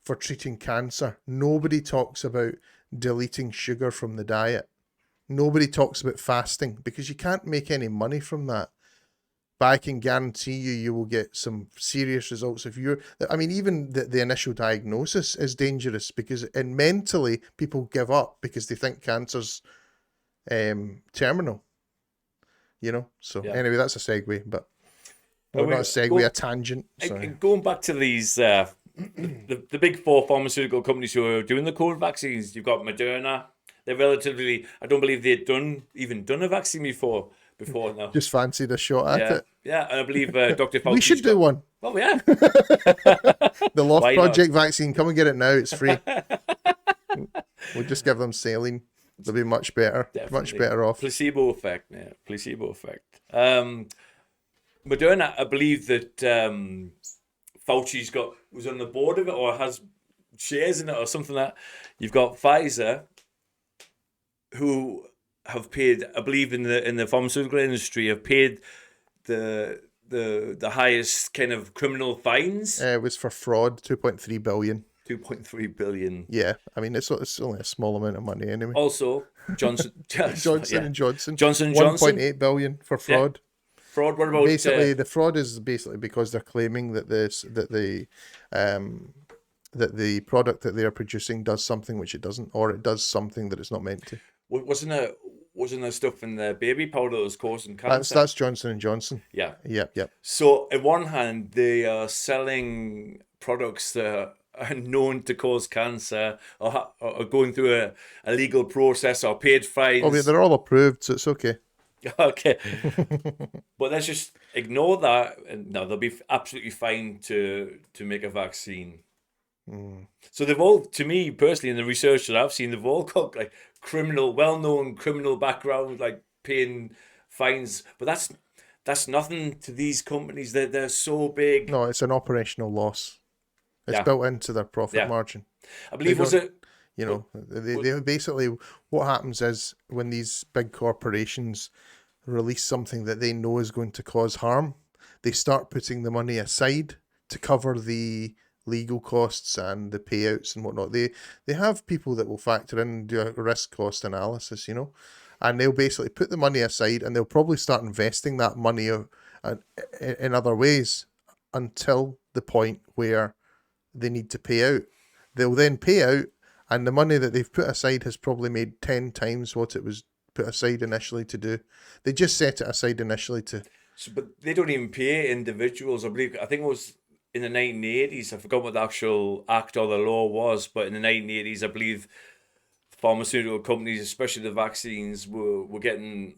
for treating cancer. Nobody talks about deleting sugar from the diet. Nobody talks about fasting, because you can't make any money from that. But I can guarantee you will get some serious results if even the initial diagnosis is dangerous, because mentally people give up because they think cancer's terminal. Anyway, that's a segue, but not a segue, a tangent. Sorry. Going back to these, the big 4 pharmaceutical companies who are doing the COVID vaccines, you've got Moderna. They're relatively, I don't believe they'd even done a vaccine before now. Just fancied a shot at it. Yeah, and I believe Dr. Fauci. We should do one. Oh, yeah. The LOFT Project vaccine, come and get it now, it's free. We'll just give them saline. They'll be much better. Definitely. Much better off. Placebo effect, yeah. Placebo effect. Moderna, I believe that Fauci's was on the board of it, or has shares in it, or something like that. You've got Pfizer, who have paid, I believe in the pharmaceutical industry, have paid the highest kind of criminal fines. It was for fraud, 2.3 billion. 2.3 billion. Yeah, I mean it's only a small amount of money anyway. Also, Johnson and Johnson. Johnson & Johnson. 1.8 billion for fraud. fraud. What about basically the fraud is basically because they're claiming that the product that they are producing does something which it doesn't, or it does something that it's not meant to. wasn't there stuff in the baby powder that was causing cancer? That's Johnson & Johnson. Yeah. Yep. So on one hand, they are selling products that are known to cause cancer, or going through a legal process, or paid fines. Oh, yeah, they're all approved, so it's okay. Okay. But let's just ignore that, and no, they'll be absolutely fine to make a vaccine. So they've all, to me personally, in the research that I've seen, they've all got like well-known criminal background, like paying fines. But that's nothing to these companies. They're so big. No, it's an operational loss. It's built into their profit margin. I believe they basically, what happens is when these big corporations release something that they know is going to cause harm, they start putting the money aside to cover the legal costs and the payouts and whatnot. They have people that will factor in and do a risk cost analysis, and they'll basically put the money aside, and they'll probably start investing that money in other ways until the point where they need to pay out. They'll then pay out, and the money that they've put aside has probably made 10 times what it was put aside initially to do. They just set it aside initially to... But they don't even pay individuals. I think it was in the 1980s, I forgot what the actual act or the law was, but in the 1980s, I believe pharmaceutical companies, especially the vaccines, were getting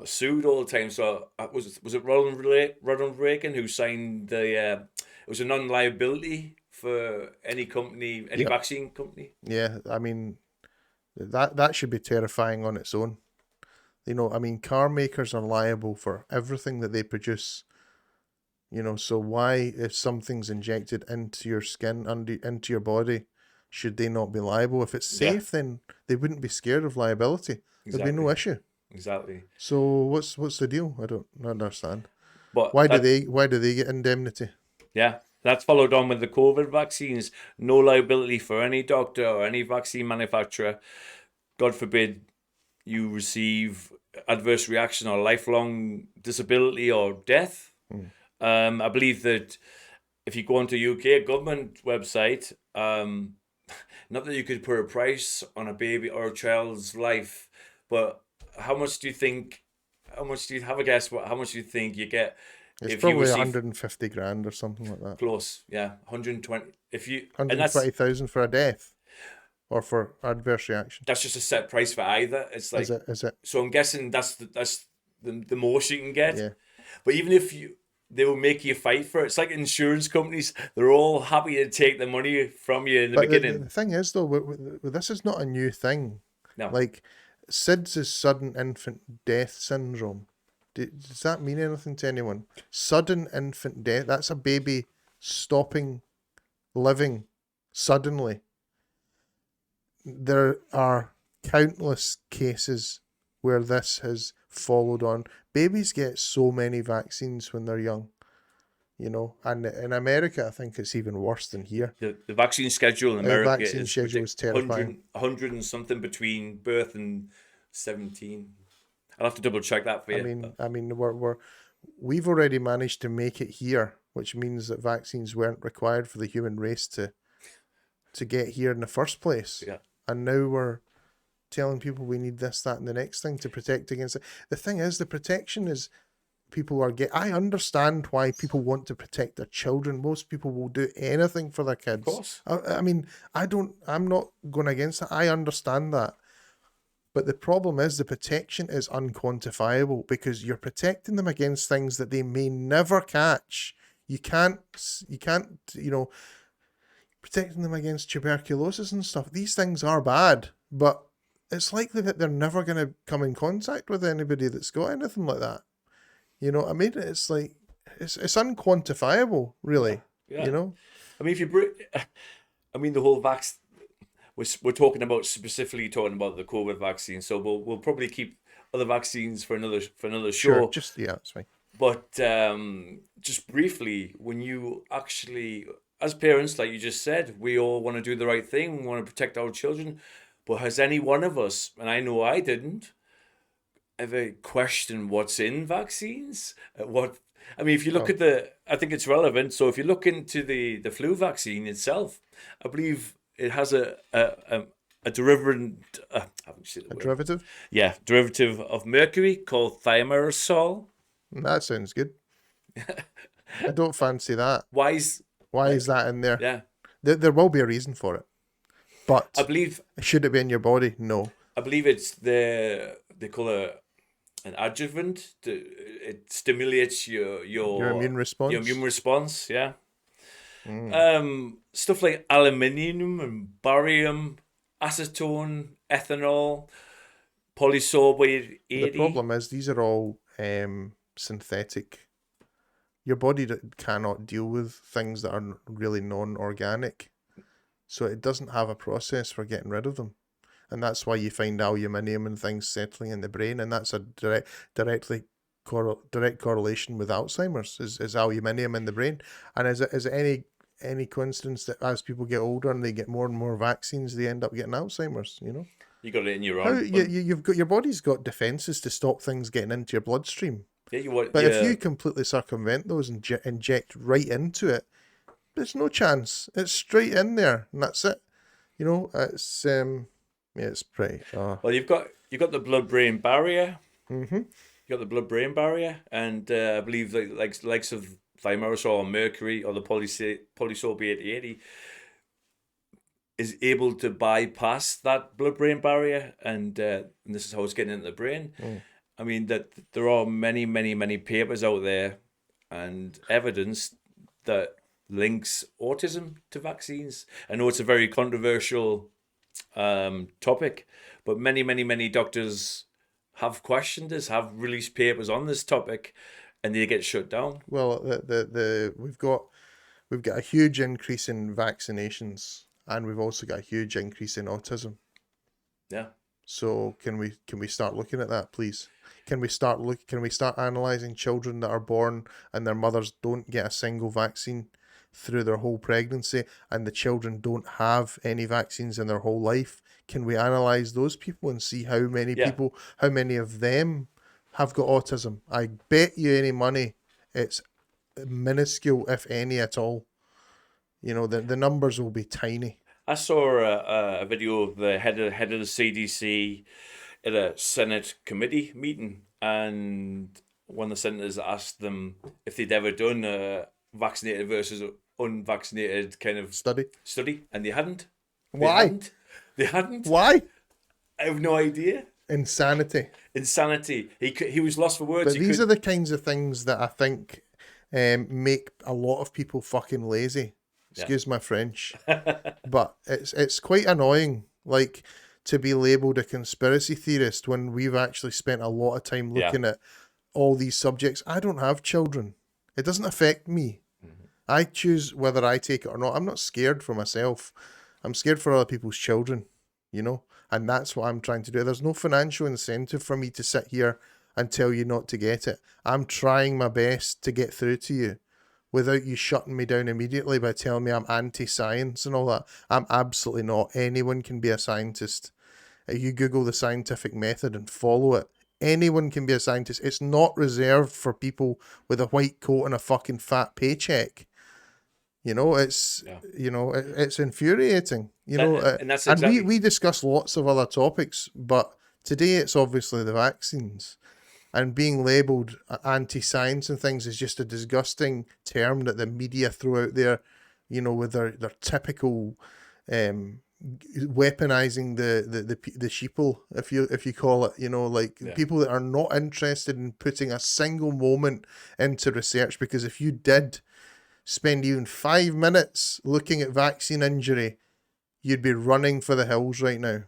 sued all the time. So was it Ronald Reagan who signed it was a non-liability for any company, any vaccine company? Yeah, I mean, that should be terrifying on its own. Car makers are liable for everything that they produce. So why, if something's injected into your skin, into your body, should they not be liable? If it's safe, then they wouldn't be scared of liability. There'd be no issue. Exactly. So what's the deal? I don't understand. But why do they get indemnity? Yeah, that's followed on with the COVID vaccines. No liability for any doctor or any vaccine manufacturer. God forbid you receive adverse reaction or lifelong disability or death. I believe that if you go onto UK government website, not that you could put a price on a baby or a child's life, but how much do you have a guess? How much do you think you get? It's probably 150 grand or something like that. Close, yeah, 120. 120,000 for a death, or for adverse reaction. That's just a set price for either. It's like, is it? So I'm guessing that's the most you can get. Yeah. But even if they will make you fight for it. It's like insurance companies; they're all happy to take the money from you in the beginning. The thing is, though, this is not a new thing. No. Like SIDS is sudden infant death syndrome. Does that mean anything to anyone? Sudden infant death, that's a baby stopping living suddenly. There are countless cases where this has followed on. Babies get so many vaccines when they're young, and in America, I think it's even worse than here. The vaccine schedule in America vaccine schedule is terrifying. 100 and something between birth and 17. I'll have to double check that for you. We've already managed to make it here, which means that vaccines weren't required for the human race to get here in the first place. Yeah. And now we're telling people we need this, that, and the next thing to protect against it. The thing is, the protection is I understand why people want to protect their children. Most people will do anything for their kids. Of course. I'm not going against it. I understand that. But the problem is the protection is unquantifiable because you're protecting them against things that they may never catch. You can't, protecting them against tuberculosis and stuff. These things are bad, but it's likely that they're never going to come in contact with anybody that's got anything like that. It's like, it's unquantifiable, really. Yeah. The whole vaccine. We're talking about specifically the COVID vaccine, so we'll probably keep other vaccines for another show. Sure, that's fine. But just briefly, when you actually, as parents, like you just said, we all want to do the right thing. We want to protect our children. But has any one of us, and I know I didn't, ever question what's in vaccines? I mean, if you look Oh. at I think it's relevant. So if you look into the flu vaccine itself, I believe it has a derivative. How would you say the A word? derivative? Yeah, derivative of mercury called thimerosal. That sounds good. I don't fancy that. Why is that in there? Yeah. There will be a reason for it. But I believe should it be in your body? No. I believe it's they call it an adjuvant. It stimulates your immune response. Your immune response, yeah. Mm. Stuff like aluminium and barium, acetone, ethanol, polysorbate 80. The problem is these are all synthetic. Your body cannot deal with things that are really non-organic. So it doesn't have a process for getting rid of them. And that's why you find aluminium and things settling in the brain. And that's a direct correlation with Alzheimer's is aluminium in the brain. And is it any coincidence that as people get older and they get more and more vaccines, they end up getting Alzheimer's, you know? You got it in your own. You've got, your body's got defenses to stop things getting into your bloodstream. Yeah, but if you completely circumvent those and inject right into it, there's no chance. It's straight in there, and that's it. You know, it's it's pretty. Well, you've got the blood-brain barrier. Mm-hmm. You got the blood-brain barrier, and I believe likes of thimerosal or mercury or the polysorbate 80 is able to bypass that blood-brain barrier, and this is how it's getting into the brain. I mean that there are many, many, many papers out there and evidence that links autism to vaccines. I know it's a very controversial topic, but many, many, many doctors have questioned this, have released papers on this topic, and they get shut down. Well, we've got a huge increase in vaccinations, and we've also got a huge increase in autism. Yeah. So can we start looking at that, please? Can we start analysing children that are born and their mothers don't get a single vaccine through their whole pregnancy, and the children don't have any vaccines in their whole life? Can we analyse those people and see how many people, how many of them have got autism? I bet you any money it's minuscule, if any at all. You know, the numbers will be tiny. I saw a video of the head of the CDC at a Senate committee meeting, and one of the senators asked them if they'd ever done a vaccinated versus unvaccinated kind of study, and they hadn't. Why? They hadn't. Why? I have no idea. Insanity. He was lost for words. But these are the kinds of things that I think make a lot of people fucking lazy. Excuse my French. But it's quite annoying, like, to be labelled a conspiracy theorist when we've actually spent a lot of time looking at all these subjects. I don't have children. It doesn't affect me. I choose whether I take it or not. I'm not scared for myself. I'm scared for other people's children, you know? And that's what I'm trying to do. There's no financial incentive for me to sit here and tell you not to get it. I'm trying my best to get through to you without you shutting me down immediately by telling me I'm anti-science and all that. I'm absolutely not. Anyone can be a scientist. If you Google the scientific method and follow it, anyone can be a scientist. It's not reserved for people with a white coat and a fucking fat paycheck. You know, it's it's infuriating. You know, and that's exactly... and we discuss lots of other topics, but today it's obviously the vaccines. And being labelled anti-science and things is just a disgusting term that the media throw out there, you know, with their typical weaponizing the sheeple, if you call it, you know, like people that are not interested in putting a single moment into research. Because if you did spend even 5 minutes looking at vaccine injury, you'd be running for the hills right now.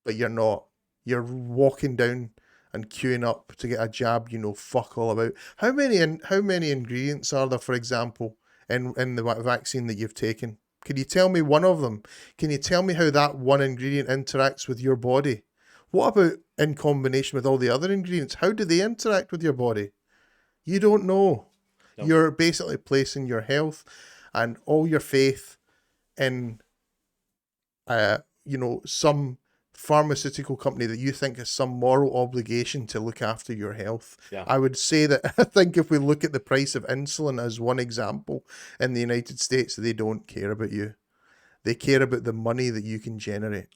But you're not. You're walking down and queuing up to get a jab you know fuck all about. How many ingredients are there, for example, in the vaccine that you've taken? Can you tell me one of them? Can you tell me how that one ingredient interacts with your body? What about in combination with all the other ingredients? How do they interact with your body? You don't know. No. You're basically placing your health and all your faith in, some pharmaceutical company that you think has some moral obligation to look after your health. Yeah. I would say that I think if we look at the price of insulin as one example in the United States, they don't care about you. They care about the money that you can generate.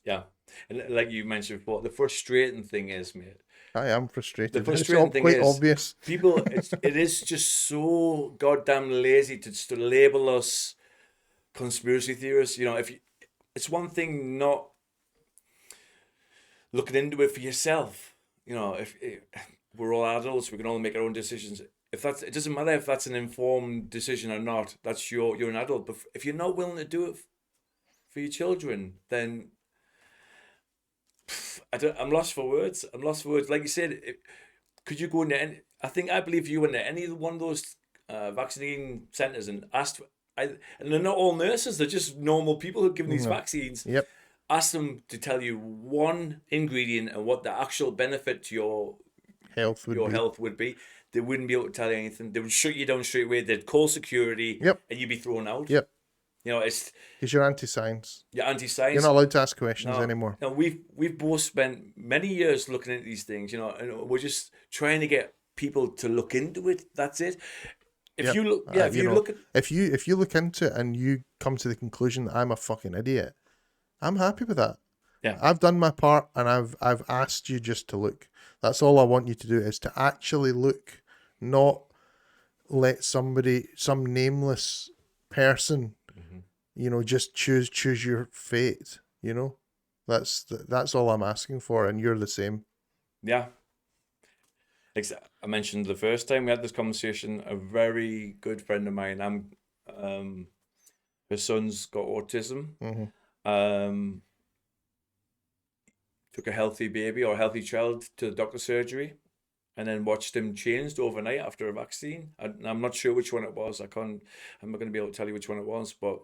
Yeah. And like you mentioned before, the frustrating thing is, mate. I am frustrated. The frustrating thing quite is, obvious. People, it is just so goddamn lazy to label us conspiracy theorists. You know, it's one thing not looking into it for yourself. You know, if we're all adults, we can all make our own decisions. It doesn't matter if that's an informed decision or not. That's you're an adult. But if you're not willing to do it for your children, then I'm lost for words. Like you said, could you go into I believe you went to any one of those vaccinating centres and asked, and they're not all nurses, they're just normal people who are given these vaccines. Yep. Ask them to tell you one ingredient and what the actual benefit to your health would be. They wouldn't be able to tell you anything. They would shut you down straight away. They'd call security. Yep. And you'd be thrown out. Yep. You know, it's because you're anti-science. You're anti-science. You're not allowed to ask questions anymore. No, we've both spent many years looking at these things, you know, and we're just trying to get people to look into it. That's it. If you look, if you look into it and you come to the conclusion that I'm a fucking idiot, I'm happy with that. Yeah, I've done my part, and I've asked you just to look. That's all I want you to do, is to actually look, not let some nameless person, you know, just choose your fate. You know, that's all I'm asking for, and you're the same. Yeah. I mentioned the first time we had this conversation, a very good friend of mine. Her son's got autism. Took a healthy baby or a healthy child to the doctor's surgery, and then watched him changed overnight after a vaccine. I'm not sure which one it was. I'm not going to be able to tell you which one it was, but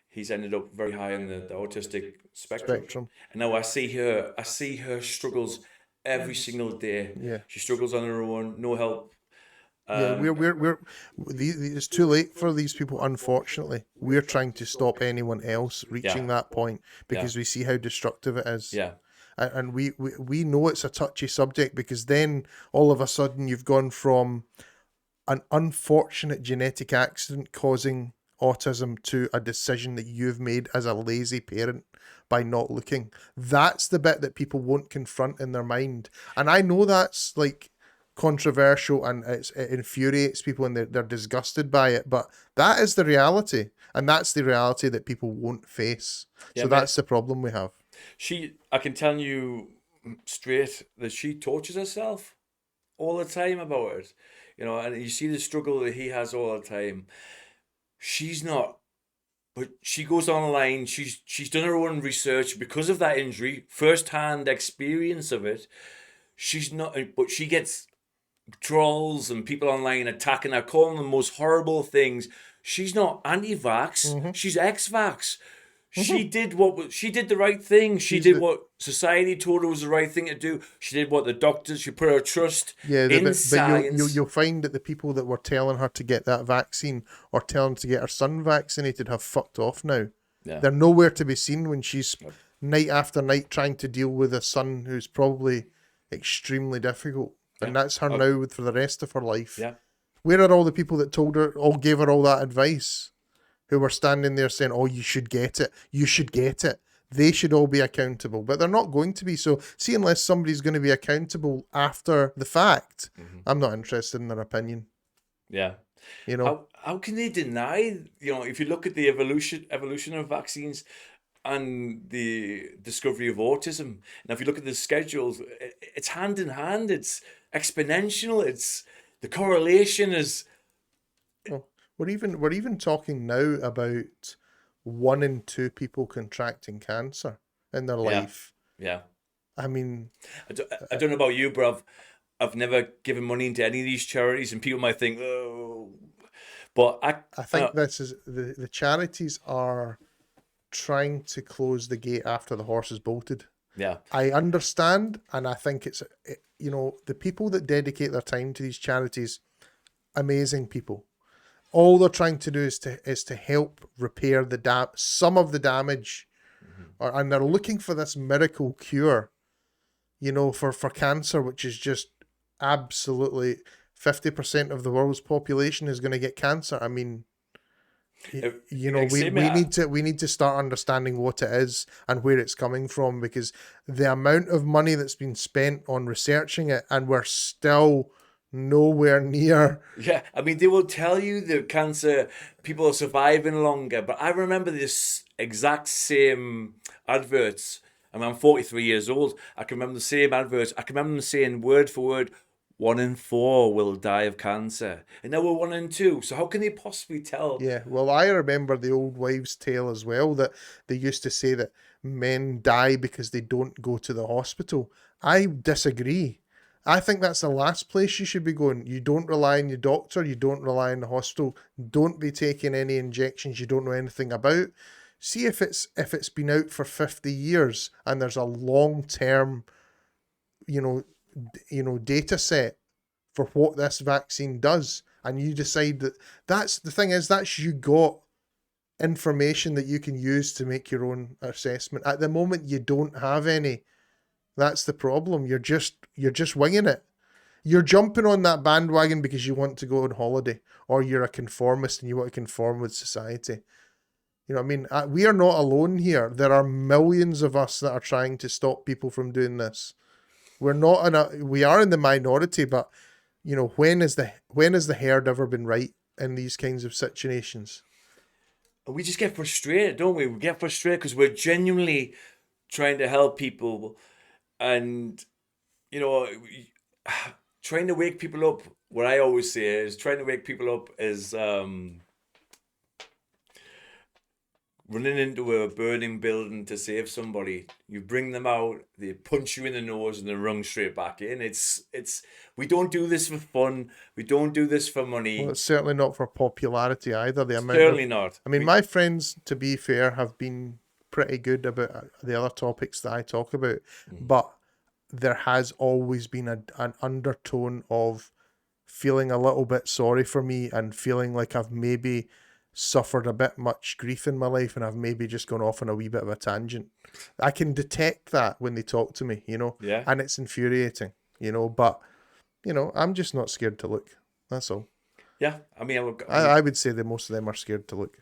he's ended up very high on the autistic spectrum. And now I see her struggles every single day. Yeah, she struggles on her own, no help. It's too late for these people. Unfortunately, we're trying to stop anyone else reaching that point because we see how destructive it is. Yeah. And we know it's a touchy subject, because then all of a sudden you've gone from an unfortunate genetic accident causing autism to a decision that you've made as a lazy parent by not looking. That's the bit that people won't confront in their mind. And I know that's like controversial and it infuriates people and they're disgusted by it, but that is the reality, and that's the reality that people won't face. So that's the problem we have. I can tell you straight that she tortures herself all the time about it, you know, and you see the struggle that he has all the time. She's not, but she goes online. She's done her own research because of that injury, first-hand experience of it. She's not, but she gets trolls and people online attacking her, calling them the most horrible things. She's not anti-vax. She's ex-vax. She did the right thing. She did what society told her was the right thing to do. She did what the doctors, she put her trust in science. But you'll find that the people that were telling her to get that vaccine or telling her to get her son vaccinated have fucked off now. Yeah. They're nowhere to be seen when she's night after night trying to deal with a son who's probably extremely difficult. And that's her now for the rest of her life. Yeah. Where are all the people that gave her all that advice? Who were standing there saying, "Oh, you should get it. You should get it." They should all be accountable, but they're not going to be. So, see, unless somebody's going to be accountable after the fact, I'm not interested in their opinion. Yeah, you know, how can they deny? You know, if you look at the evolution of vaccines and the discovery of autism, and if you look at the schedules, it's hand in hand. It's exponential. It's the correlation is. We're even talking now about 1 in 2 people contracting cancer in their life. Yeah. I mean, I don't know about you, but I've never given money into any of these charities, and people might think, oh, but I think this is the charities are trying to close the gate after the horse is bolted. Yeah. I understand, and I think it's the people that dedicate their time to these charities, amazing people. All they're trying to do is to help repair some of the damage and they're looking for this miracle cure, you know, for cancer, which is just absolutely 50% of the world's population is going to get cancer. I mean, you know, we need to start understanding what it is and where it's coming from, because the amount of money that's been spent on researching it, and we're still nowhere near. Yeah, I mean, they will tell you that cancer people are surviving longer, but I remember this exact same adverts. I mean, I'm 43 years old. I can remember the same adverts. I can remember them saying word for word, 1 in 4 will die of cancer. And now we're 1 in 2. So how can they possibly tell? Yeah, well, I remember the old wives' tale as well, that they used to say that men die because they don't go to the hospital. I disagree. I think that's the last place you should be going. You don't rely on your doctor. You don't rely on the hospital. Don't be taking any injections you don't know anything about. See if it's been out for 50 years and there's a long-term, you know, data set for what this vaccine does, and you decide that's the thing is that's you got information that you can use to make your own assessment. At the moment, you don't have any. That's the problem. You're just winging it. You're jumping on that bandwagon because you want to go on holiday, or you're a conformist and you want to conform with society. You know what I mean? We are not alone here. There are millions of us that are trying to stop people from doing this. We are in the minority, but you know, when has the herd ever been right in these kinds of situations? We just get frustrated, don't we? We get frustrated because we're genuinely trying to help people, and you know, trying to wake people up. What I always say is trying to wake people up is running into a burning building to save somebody. You bring them out, they punch you in the nose, and then run straight back in. It's. We don't do this for fun. We don't do this for money. Well, it's certainly not for popularity either. Certainly not. I mean, my friends, to be fair, have been pretty good about the other topics that I talk about, but there has always been an undertone of feeling a little bit sorry for me and feeling like I've maybe suffered a bit much grief in my life and I've maybe just gone off on a wee bit of a tangent. I can detect that when they talk to me, you know, yeah, and it's infuriating, you know, but, you know, I'm just not scared to look. That's all. Yeah, I mean, I would say that most of them are scared to look.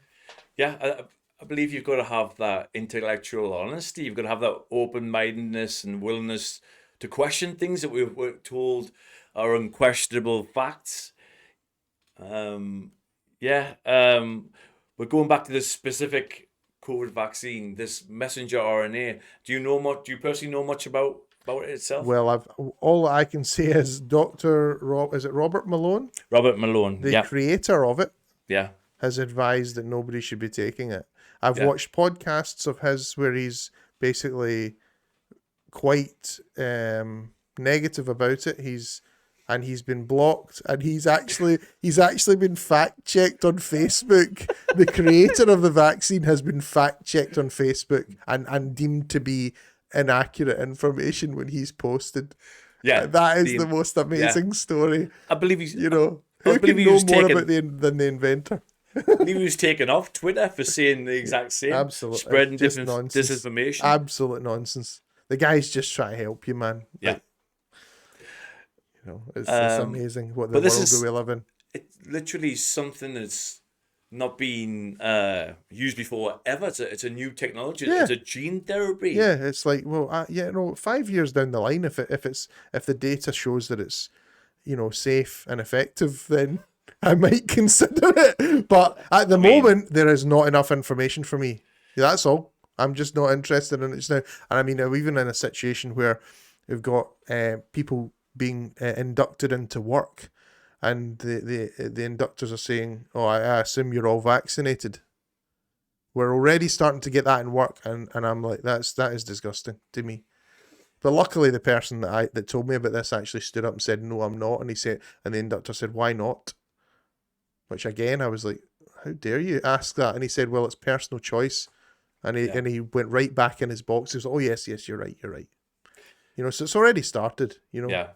Yeah, I believe you've got to have that intellectual honesty. You've got to have that open-mindedness and willingness to question things that we're told are unquestionable facts. We're going back to this specific COVID vaccine, this messenger RNA. Do you personally know much about it itself? Well, all I can say is is it Robert Malone? Robert Malone, the creator of it, yeah, has advised that nobody should be taking it. I've watched podcasts of his where he's basically quite negative about it. He's been blocked, and he's actually been fact checked on Facebook. The creator of the vaccine has been fact checked on Facebook and deemed to be inaccurate information when he's posted. Yeah, that is the most amazing story. I believe he's. You know, who can know more about than the inventor? He was taken off Twitter for saying the exact same. Absolutely, spreading disinformation. Absolute nonsense. The guy's just trying to help you, man. Yeah. You know, it's amazing what the world we live in. It's literally something that's not been used before ever. It's a new technology. Yeah. It's a gene therapy. Yeah, it's like, well, 5 years down the line, if the data shows that it's, you know, safe and effective, then I might consider it. But at the moment, there is not enough information for me. That's all. I'm just not interested in it just now. And I mean, even in a situation where we've got people being inducted into work, and the inductors are saying, "Oh, I assume you're all vaccinated." We're already starting to get that in work, and I'm like, that is disgusting to me. But luckily, the person that told me about this actually stood up and said, "No, I'm not." And the inductor said, "Why not?" Which again, I was like, "How dare you ask that?" And he said, "Well, it's personal choice." And he went right back in his box. He was like, "Oh yes, you're right. You know, so it's already started. You know." Yeah.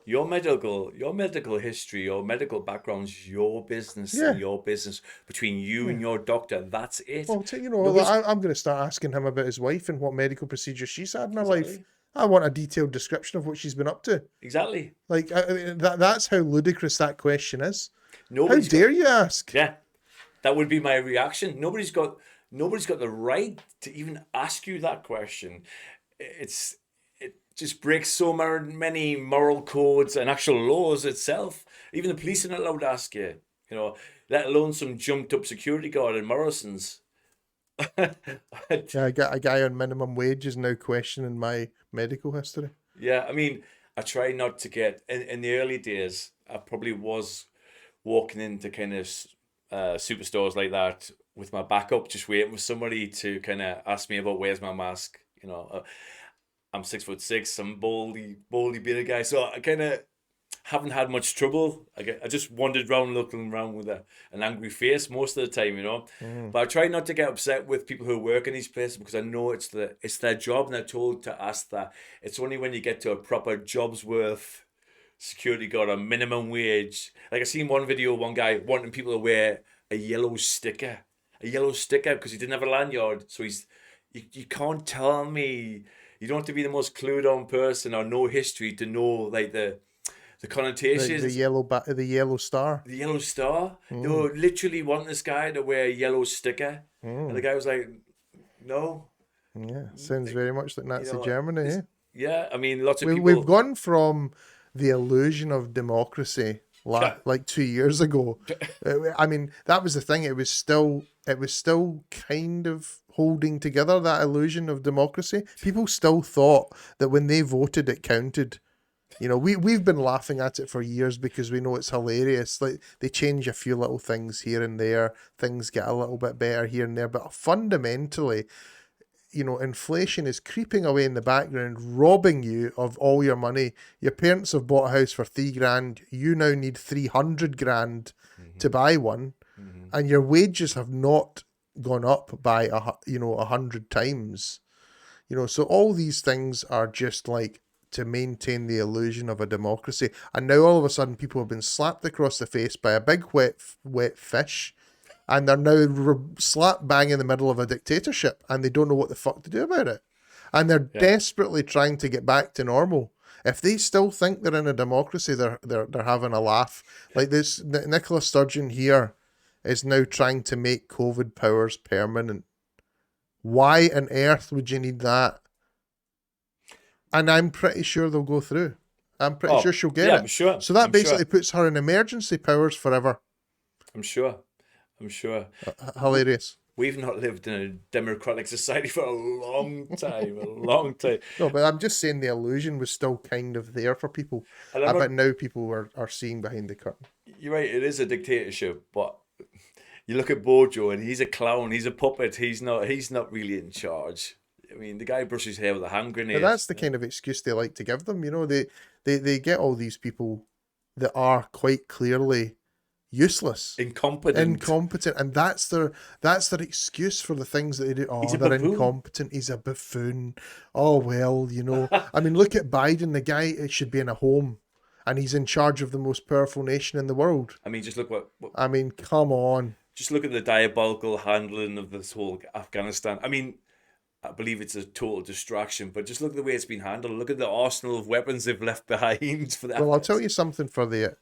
Your medical history, your medical background's your business Yeah. and your business between you and your doctor. That's it. Well, Nobody's- I'm going to start asking him about his wife and what medical procedures she's had in her life. Exactly. I want a detailed description of what she's been up to. Exactly. Like I mean, that's how ludicrous that question is. Nobody's how dare you ask? Yeah, that would be my reaction. Nobody's got the right to even ask you that question. It just breaks so many moral codes and actual laws itself. Even the police are not allowed to ask you, let alone some jumped up security guard in Morrison's. Yeah, I got a guy on minimum wage is now questioning my medical history. Yeah, I mean, I try not to get in the early days. I probably was walking into kind of superstores like that with my back up, just waiting for somebody to kind of ask me about where's my mask. I'm 6'6". I'm baldy bearded guy, so I kind of haven't had much trouble. I just wandered around looking around with an angry face most of the time, But I try not to get upset with people who work in these places because I know it's their job and they're told to ask that. It's only when you get to a proper job's worth security guard on minimum wage. Like I seen one video, one guy wanting people to wear a yellow sticker because he didn't have a lanyard. So you can't tell me. You don't have to be the most clued on person or know history to know like the connotations. The yellow star. The yellow star. They were literally wanting this guy to wear a yellow sticker. And the guy was like, no. Yeah, sounds very much like Nazi Germany, eh? Yeah, I mean, lots of people... We've gone from the illusion of democracy like 2 years ago. I mean, that was the thing. It was still kind of holding together that illusion of democracy. People still thought that when they voted, it counted. We've been laughing at it for years because we know it's hilarious. Like they change a few little things here and there, things get a little bit better here and there, but fundamentally, inflation is creeping away in the background, robbing you of all your money. Your parents have bought a house for $3,000. You now need 300 grand to buy one, and your wages have not gone up by 100 times. So all these things are just like to maintain the illusion of a democracy. And now all of a sudden people have been slapped across the face by a big wet fish. And they're now slap bang in the middle of a dictatorship, and they don't know what the fuck to do about it. And they're desperately trying to get back to normal. If they still think they're in a democracy, they're having a laugh. Like this, Nicola Sturgeon here is now trying to make COVID powers permanent. Why on earth would you need that? And I'm pretty sure they'll go through. I'm pretty sure she'll get it. I'm sure. So that basically puts her in emergency powers forever. I'm sure. Hilarious. We've not lived in a democratic society for a long time. No, but I'm just saying the illusion was still kind of there for people. But now people are seeing behind the curtain. You're right, it is a dictatorship, but you look at Bojo and he's a clown, he's a puppet, he's not really in charge. I mean, the guy brushes his hair with a hand grenade. But that's the kind of excuse they like to give them. They get all these people that are quite clearly useless, incompetent, and that's their excuse for the things that they do. Oh, they're incompetent. He's a buffoon. Oh well, I mean, look at Biden. The guy should be in a home, and he's in charge of the most powerful nation in the world. I mean, just look what I mean, come on. Just look at the diabolical handling of this whole Afghanistan. I mean, I believe it's a total distraction, but just look at the way it's been handled. Look at the arsenal of weapons they've left behind for that. Well, I'll tell you something for the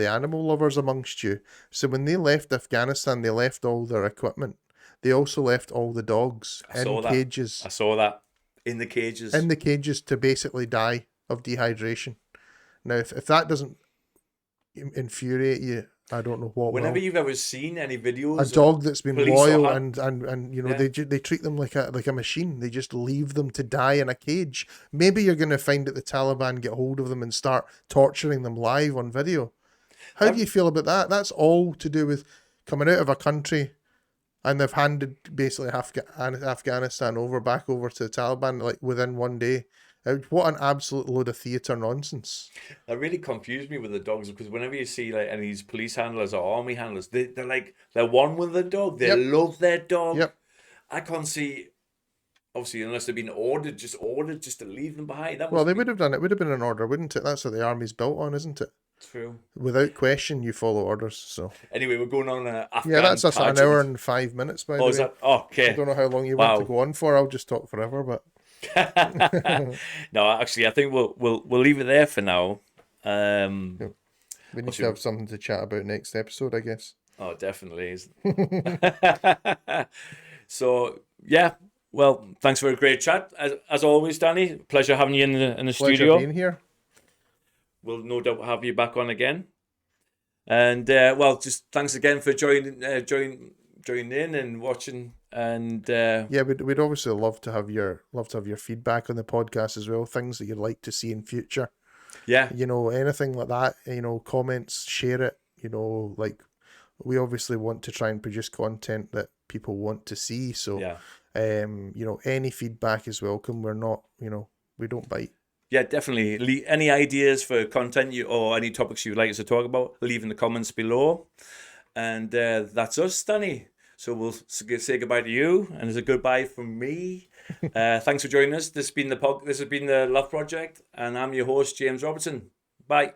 animal lovers amongst you. So when they left Afghanistan, they left all their equipment. They also left all the dogs in cages. I saw that. In the cages. In the cages to basically die of dehydration. Now, if that doesn't infuriate you, I don't know what Whenever will. You've ever seen any videos, a dog that's been loyal and Yeah. they treat them like a machine. They just leave them to die in a cage. Maybe you're going to find that the Taliban get hold of them and start torturing them live on video. How do you feel about that? That's all to do with coming out of a country and they've handed basically Afghanistan back over to the Taliban like within one day. What an absolute load of theatre nonsense. That really confused me with the dogs because whenever you see like any of these police handlers or army handlers, they're one with the dog. They love their dog. Yep. I can't see obviously, unless they've been ordered just to leave them behind. That Well, must they be would have done it. Would have been an order, wouldn't it? That's what the army's built on, isn't it? true. Without question, you follow orders. So Anyway, we're going on Afghan. yeah, that's us an hour tangent. and 5 minutes. By Oh, the way, is that okay? I don't know how long you Wow. want to go on for. I'll just talk forever, but No, actually, I think we'll leave it there for now. We need to have something to chat about next episode, I guess. Oh, definitely. So yeah, well, thanks for a great chat as always, Danny. Pleasure having you in the Pleasure studio. being here. We'll no doubt have you back on again. And well, just thanks again for joining in and watching. And yeah, we'd obviously love to have your feedback on the podcast as well. Things that you'd like to see in future. Yeah, anything like that. Comments, share it. Like we obviously want to try and produce content that people want to see. So yeah. Any feedback is welcome. We're not, we don't bite. Yeah, definitely. Any ideas for content or any topics you'd like us to talk about, leave in the comments below. And that's us, Danny. So we'll say goodbye to you, and it's a goodbye from me. Thanks for joining us. This has been the LOFT Project, and I'm your host, James Robertson. Bye.